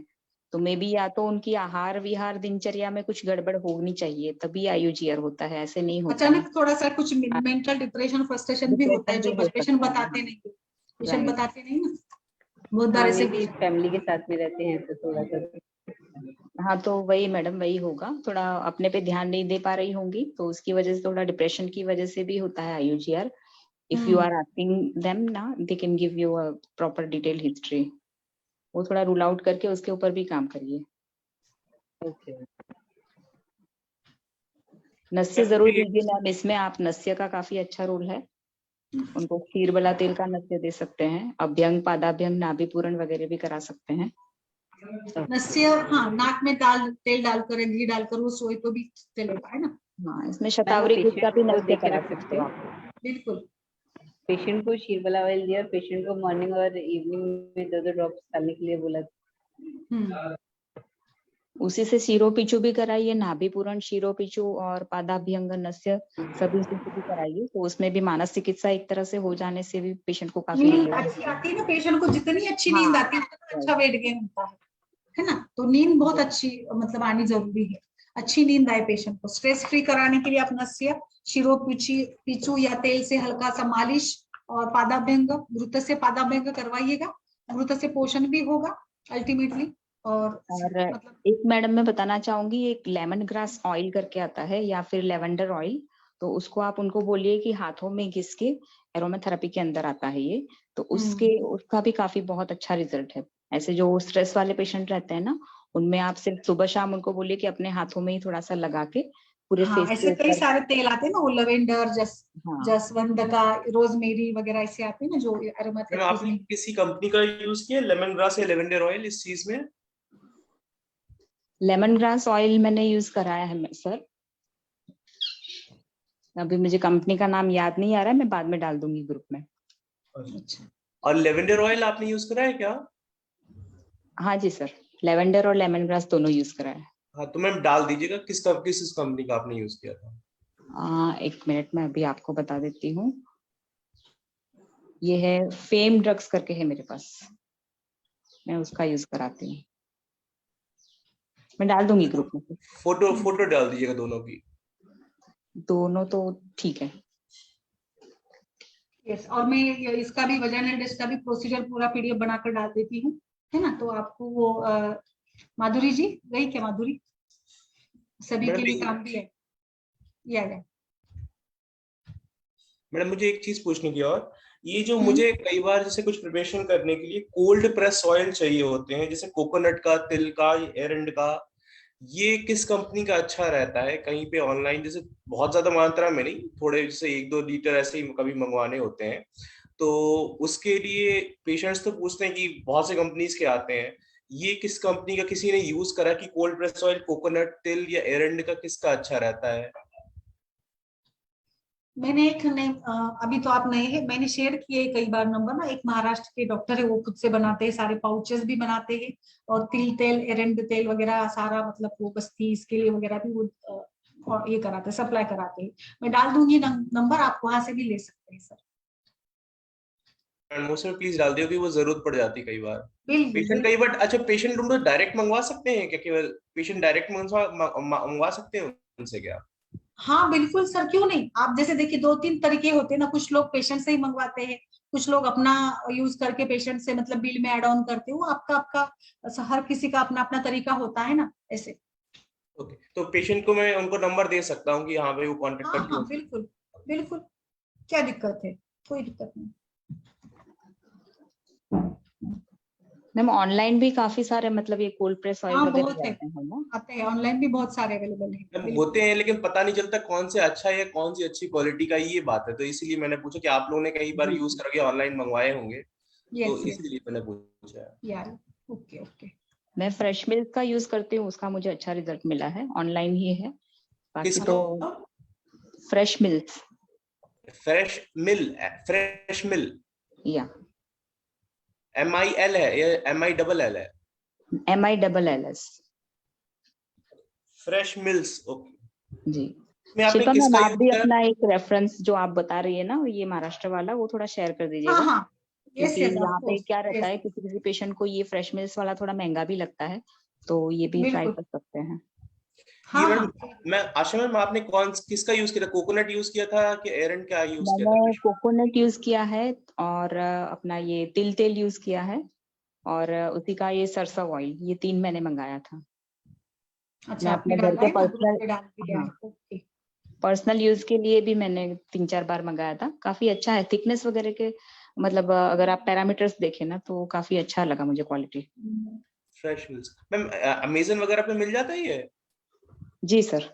तो मे बी या तो उनकी आहार विहार दिनचर्या में कुछ गड़बड़ होनी चाहिए, तभी आईयूजीआर होता है, ऐसे नहीं होता है। अचानक थोड़ा सा कुछ मेंटल डिप्रेशन, फ्रस्ट्रेशन भी होता है, जो पेशेंट बताते नहीं, पेशेंट बताते नहीं ना, बहुत बार ऐसे फैमिली के साथ में रहते हैं तो थोड़ा सा। हाँ तो वही मैडम, वही होगा, थोड़ा अपने पे ध्यान नहीं दे पा रही होंगी, तो उसकी वजह से, थोड़ा डिप्रेशन की वजह से भी होता है IUGR। If you are asking them ना, they can give you a proper detail history. वो थोड़ा रूल आउट करके उसके ऊपर भी काम करिए। ओके। नस्य जरूर दीजिए मैम, इसमें आप नस्य का काफी अच्छा रोल है। उनको क्षीरबला तेल का नस्य दे सकते हैं, अभ्यंग, पादाभ्यंग, नाभि पूरण वगैरह भी करा सकते हैं। नस्य, हाँ, नाक में तेल डालकर, घी डालकर वो सोए तो भी चलेगा, है ना। हाँ, इसमें शतावरी गुट का भी नस्य करा सकते हो। बिल्कुल। पेशेंट को क्षीरबला ऑयल दिया, पेशेंट को मॉर्निंग और इवनिंग में 2-2 ड्रॉप्स डालने के लिए बोला। उसी से शिरोपीचू भी कराइए, नाभि पूरण, शिरोपीचू और पादाभ्यंग, नस्य सभी से भी कराइए। तो उसमें भी मानस चिकित्सा एक तरह से हो जाने से भी पेशेंट को काफी नींद अच्छी आती है ना, पेशेंट को जितनी अच्छी नींद आती है उतना अच्छा वेट गेन होता है ना। तो नींद बहुत अच्छी मतलब आनी जरूरी है, अच्छी नींद आए पेशेंट को। स्ट्रेस फ्री कराने के लिए आप नस्य, शिरोपीचू या तेल से हल्का सा मालिश, और पादाभ्यंग, घृत से पादाभ्यंग करवाइएगा, घृत से पोषण भी होगा अल्टीमेटली। और मतलब एक मैडम मैं बताना चाहूंगी, एक लेमन ग्रास ऑयल करके आता है या फिर लेवेंडर ऑयल, तो उसको आप उनको बोलिए कि हाथों में घिस के, एरोमाथेरेपी के अंदर आता है ये, तो उसका भी काफी बहुत अच्छा रिजल्ट है। ऐसे जो स्ट्रेस वाले पेशेंट रहते हैं ना, उनमें आप सिर्फ सुबह शाम उनको बोलिए कि अपने हाथों में ही थोड़ा सा लगा के पूरे फेस ऐसे कई सारे तेल आते हैं ना, वो लवेंडर, जसवंत का, रोजमेरी वगैरह ऐसे आते हैं ना जो एरोमाथेरेपी। आपने किसी कंपनी का यूज किया लेमन ग्रास या लेवेंडर ऑयल इस चीज में? लेमन ग्रास ऑयल मैंने यूज कराया है सर, अभी मुझे कंपनी का नाम याद नहीं आ रहा है, मैं बाद में डाल दूंगी ग्रुप में। अच्छा, और लेवेंडर ऑयल आपने यूज करा है क्या? हाँ जी सर, लेवेंडर और लेमन ग्रास दोनों यूज कराया है। हाँ तो मैम डाल दीजिएगा किस कंपनी का आपने यूज किया था। एक मिनट में अभी आपको बता देती हूँ। ये है फेम ड्रग्स करके है मेरे पास, मैं उसका यूज कराती हूँ, मैं डाल दूंगी ग्रुप में। फोटो डाल दीजिएगा दोनों की। दोनों तो ठीक है। यस, और मैं इसका भी वजाइनल टेस्ट का भी प्रोसीजर पूरा PDF बनाकर डाल देती हूँ, है ना। तो आपको वो माधुरी जी गई क्या? माधुरी सभी के लिए काम भी है या मैडम मुझे एक चीज पूछने की, और ये जो मुझे कई बार जैसे कुछ प्रिपरेशन करने के लिए कोल्ड प्रेस ऑयल चाहिए होते हैं, जैसे कोकोनट का, तिल का, एरंड का, ये किस कंपनी का अच्छा रहता है? कहीं पे ऑनलाइन, जैसे बहुत ज्यादा मात्रा में नहीं, थोड़े जैसे 1-2 लीटर ऐसे ही कभी मंगवाने होते हैं, तो उसके लिए पेशेंट्स तो पूछते हैं कि बहुत से कंपनीज के आते हैं, ये किस कंपनी का किसी ने यूज करा कि कोल्ड प्रेस ऑयल कोकोनट, तिल या एरंड का किसका अच्छा रहता है? मैंने एक अभी तो आप नए हैं, मैंने शेयर किए कई बार नंबर ना। एक महाराष्ट्र के डॉक्टर है, वो खुद से बनाते हैं, सारे पाउचेस भी बनाते हैं, और तिल तेल, एरंड तेल वगैरह सारा, मतलब वो बस्ती इसके लिए वगैरह भी वो ये कराते हैं, सप्लाई कराते हैं। मैं डाल दूंगी नंबर, आप वहां से भी ले सकते हैं सर। उसमें प्लीज डाल दियो कि वो जरूरत पड़ जाती है कई बार। पेशेंट कई बार, अच्छा पेशेंट उनको डायरेक्ट मंगवा सकते हैं क्या? केवल पेशेंट डायरेक्ट मंगवा सकते हैं उनसे क्या? हाँ बिल्कुल सर, क्यों नहीं। आप जैसे देखिए 2-3 तरीके होते हैं ना, कुछ लोग पेशेंट से ही मंगवाते हैं, कुछ लोग अपना यूज करके पेशेंट से मतलब बिल में ऐड ऑन करते हैं, वो आपका हर किसी का अपना अपना तरीका होता है ना ऐसे। ओके, तो पेशेंट को मैं उनको नंबर दे सकता हूँ कि हाँ भाई वो कांटेक्ट करके? हाँ बिल्कुल बिल्कुल, क्या दिक्कत है, कोई दिक्कत नहीं। मैम ऑनलाइन भी काफी सारे मतलब ये कोल्ड प्रेस ऑयल वगैरह आते हैं, ऑनलाइन भी बहुत सारे अवेलेबल हैं, होते हैं, लेकिन पता नहीं चलता कौन से अच्छा है, कौन सी अच्छी क्वालिटी का, ये बात है। तो इसलिए मैंने पूछा कि आप लोगों ने कई बार यूज करके ऑनलाइन मंगवाए होंगे, तो इसलिए मैंने पूछा यार। ओके ओके, मैं फ्रेश मिल्क का यूज करती हूँ, उसका मुझे अच्छा रिजल्ट मिला है, ऑनलाइन ही है। बाकी तो फ्रेश मिल्क, फ्रेश मिल या MIL है या MILL है? MILLS, fresh mills. ओके जी। शिल्पा मैम आप भी अपना एक रेफरेंस जो आप बता रही है ना, ये महाराष्ट्र वाला, वो थोड़ा शेयर कर दीजिएगा। क्योंकि यहाँ पे क्या रहता है, किसी किसी पेशेंट को ये फ्रेश मिल्स वाला थोड़ा महंगा भी लगता है, तो ये भी ट्राई कर सकते हैं। हाँ, मैडम मैं आशा मैम आपने किसका यूज किया था, कोकोनट यूज किया था कि एरंड का यूज किया था? मैंने कोकोनट यूज किया है और अपना ये तिल तेल यूज किया है और उसी का ये सरसों ऑयल, ये 3 मैंने मंगाया था। अच्छा, मैं आपने अपने घर डाला के है ना, ग्रुप पे डाल दिया है। ओके। पर्सनल यूज के लिए भी मैंने 3-4 बार मंगाया था। काफी अच्छा है थिकनेस वगैरह के, मतलब अगर आप पैरामीटर्स देखें ना तो काफी अच्छा लगा मुझे quality. Fresh milk ma'am Amazon वगैरह पे मिल जाता है ये? जी सर।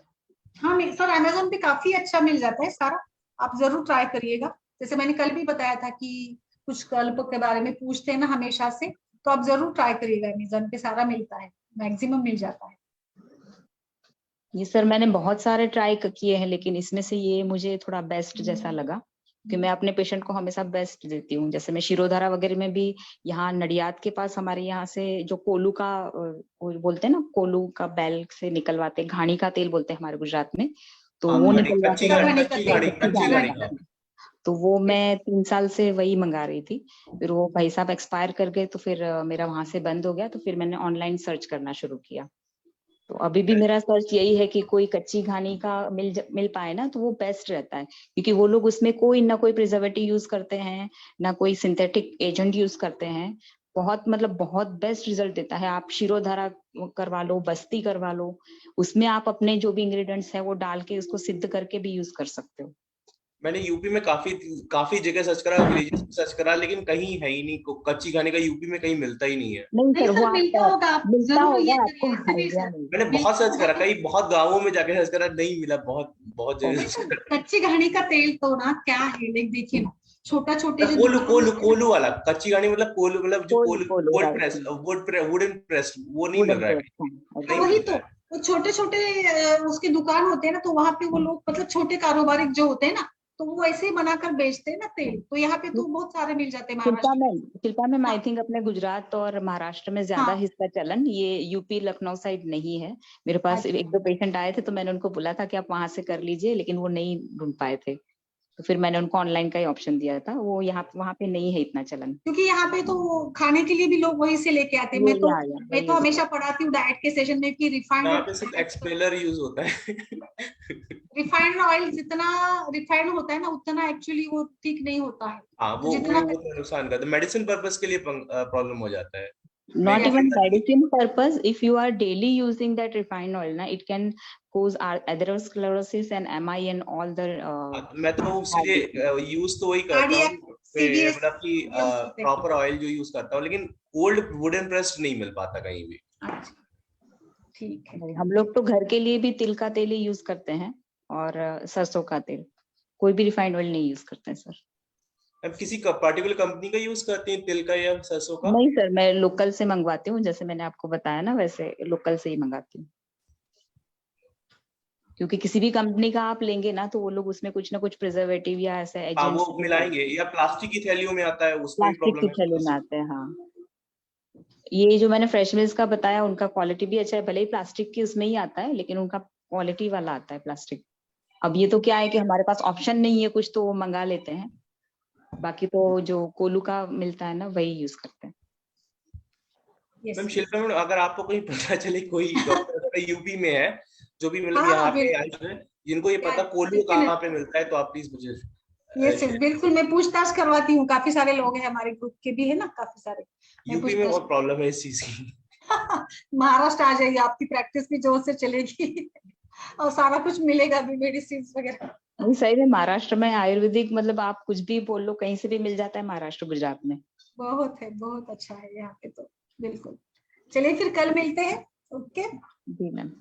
हाँ सर, अमेज़न पे काफी अच्छा मिल जाता है सारा, आप जरूर ट्राई करिएगा। जैसे मैंने कल भी बताया था कि कुछ कल्प के बारे में पूछते हैं ना हमेशा से, तो आप जरूर ट्राई करिएगा, अमेज़न पे सारा मिलता है, मैक्सिमम मिल जाता है। ये सर मैंने बहुत सारे ट्राई किए हैं, लेकिन इसमें से ये मुझे थोड़ा बेस्ट जैसा लगा कि मैं अपने पेशेंट को हमेशा बेस्ट देती हूँ। जैसे मैं शिरोधारा वगैरह में भी, यहाँ नडियाद के पास हमारे यहाँ से जो कोलू का वो बोलते हैं ना, कोलू का बैल से निकलवाते, घाणी का तेल बोलते हैं हमारे गुजरात में, तो वो निकलवाते हैं। तो वो मैं 3 साल से वही मंगा रही थी। फिर वो भाई साहब एक्सपायर कर गए, तो फिर मेरा वहां से बंद हो गया, तो फिर मैंने ऑनलाइन सर्च करना शुरू किया। तो अभी भी मेरा सर्च यही है कि कोई कच्ची घानी का मिल पाए ना तो वो बेस्ट रहता है, क्योंकि वो लोग उसमें कोई ना कोई प्रिजर्वेटिव यूज करते हैं, ना कोई सिंथेटिक एजेंट यूज करते हैं। बहुत मतलब बहुत बेस्ट रिजल्ट देता है। आप शिरोधारा करवा लो, बस्ती करवा लो, उसमें आप अपने जो भी इंग्रेडिएंट्स है वो डाल के उसको सिद्ध करके भी यूज कर सकते हो। मैंने यूपी में काफी जगह सर्च करा, विलेजेस में सर्च करा, लेकिन कहीं है ही नहीं, कच्ची खाने का यूपी में कहीं मिलता ही नहीं है। नहीं सर, वो मिलता होगा, आप मिलता जरूर ये होगा, करिए, आपको ऐसे नहीं आइडिया सर। नहीं। मैंने बहुत सर्च करा, कई बहुत गांवों में जाके सर्च करा, नहीं मिला, बहुत बहुत जगह सर्च करा। कच्ची घानी का तेल तो ना क्या है, लाइक देखिए ना, छोटा छोटे जो कोलू दुकान कोलू होते हैं ना, कोलू वाला कच्ची घानी, मतलब कोलू, मतलब जो कोलू कोलू कोलू would write, press, wooden press, वो नहीं मिल वुडन रहा है, प्लेट। नहीं वही मिल तो, रहा है। वो छोटे छोटे उसके दुकान होते हैं ना, तो वहां पे वो लोग मतलब छोटे कारोबारी जो होते हैं ना, तो वो ऐसे ही बनाकर बेचते हैं ना तेल, तो यहाँ पे तो बहुत सारे मिल जाते हैं शिल्पा महाराष्ट्र में। मैम, शिल्पा मैम, आई हाँ थिंक अपने गुजरात और महाराष्ट्र में ज्यादा हाँ। हिस्सा चलन, ये यूपी लखनऊ साइड नहीं है। मेरे पास अच्छा, 1-2 पेशेंट आए थे, तो मैंने उनको बोला था कि आप वहां से कर लीजिए, लेकिन वो नहीं ढूंढ पाए थे, तो फिर मैंने उनको ऑनलाइन का ही ऑप्शन दिया था। वो यहाँ वहां पे नहीं है इतना चलन। क्योंकि यहाँ पे तो खाने के लिए भी लोग वहीं से लेके आते हैं। ये मैं वही तो यूज हमेशा करते पढ़ाती हूँ डाइट के सेशन में कि यहाँ रिफाइंड पे सिर्फ एक्सपेलर यूज होता है। रिफाइंड ऑयल जितना रिफाइंड होता है ना, उतना एक्चुअली वो ठीक नहीं होता है। हाँ, तो जितना वो तो नुकसान करता है, मेडिसिन पर्पस के लिए प्रॉब्लम हो जाता है। not मैं even medicine purpose. If you are daily using that refined oil na, it can cause atherosclerosis and MI and all the मैं तो heart disease. उसके यूज तो वही करता कार्डियक, हूँ, सीवीएस, मतलब कि प्रॉपर ऑयल जो यूज करता हूँ, लेकिन कोल्ड वुडन प्रेस्ड नहीं मिल पाता कहीं भी। अच्छा ठीक है। हम लोग तो घर के लिए भी तिल का तेल ही यूज करते हैं और सरसों का तेल, कोई भी रिफाइंड ऑयल नहीं यूज करते हैं सर। अब किसी पर्टिकुलर कंपनी का यूज करते हैं तिल का या सरसों का? नहीं सर, मैं लोकल से मंगवाती हूँ, जैसे मैंने आपको बताया ना वैसे लोकल से ही मंगाती हूँ। क्योंकि किसी भी कंपनी का आप लेंगे ना तो वो लोग उसमें कुछ ना कुछ प्रिजर्वेटिव या ऐसे हाँ, एजेंट्स वो मिलाएंगे, या प्लास्टिक की थैलियों में आता है, उसमें भी प्लास्टिक प्रॉब्लम की है। थैली में आते हैं। हाँ, ये जो मैंने फ्रेश मिल्स का बताया उनका क्वालिटी भी अच्छा है, भले ही प्लास्टिक की उसमें ही आता है, लेकिन उनका क्वालिटी वाला आता है प्लास्टिक। अब ये तो क्या है कि हमारे पास ऑप्शन नहीं है कुछ, तो वो मंगा लेते हैं, बाकी तो जो कोलू का मिलता है ना वही यूज करते हैं। मैम शिल्पा मैम, अगर आपको कहीं पता चले कोई डॉक्टर यूपी में है जो भी मतलब हाँ यहाँ पे बिल्कुल, आयुष में, जिनको ये पता कोलू कहाँ पे मिलता है, तो आप प्लीज मुझे बिल्कुल मैं पूछताछ करवाती हूँ, काफी सारे लोग हैं हमारे ग्रुप के भी है ना, काफी सारे। यूपी में बहुत प्रॉब्लम है इस चीज की। महाराष्ट्र आ जाइए, आपकी प्रैक्टिस भी जोर से चलेगी और सारा कुछ मिलेगा भी, मेडिसिन वगैरह। नहीं सही में, महाराष्ट्र में आयुर्वेदिक मतलब आप कुछ भी बोल लो, कहीं से भी मिल जाता है महाराष्ट्र गुजरात में। बहुत है, बहुत अच्छा है यहाँ पे तो। बिल्कुल, चलिए फिर कल मिलते हैं। ओके जी मैम,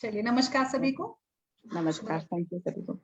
चलिए, नमस्कार सभी को। नमस्कार, थैंक यू सभी को।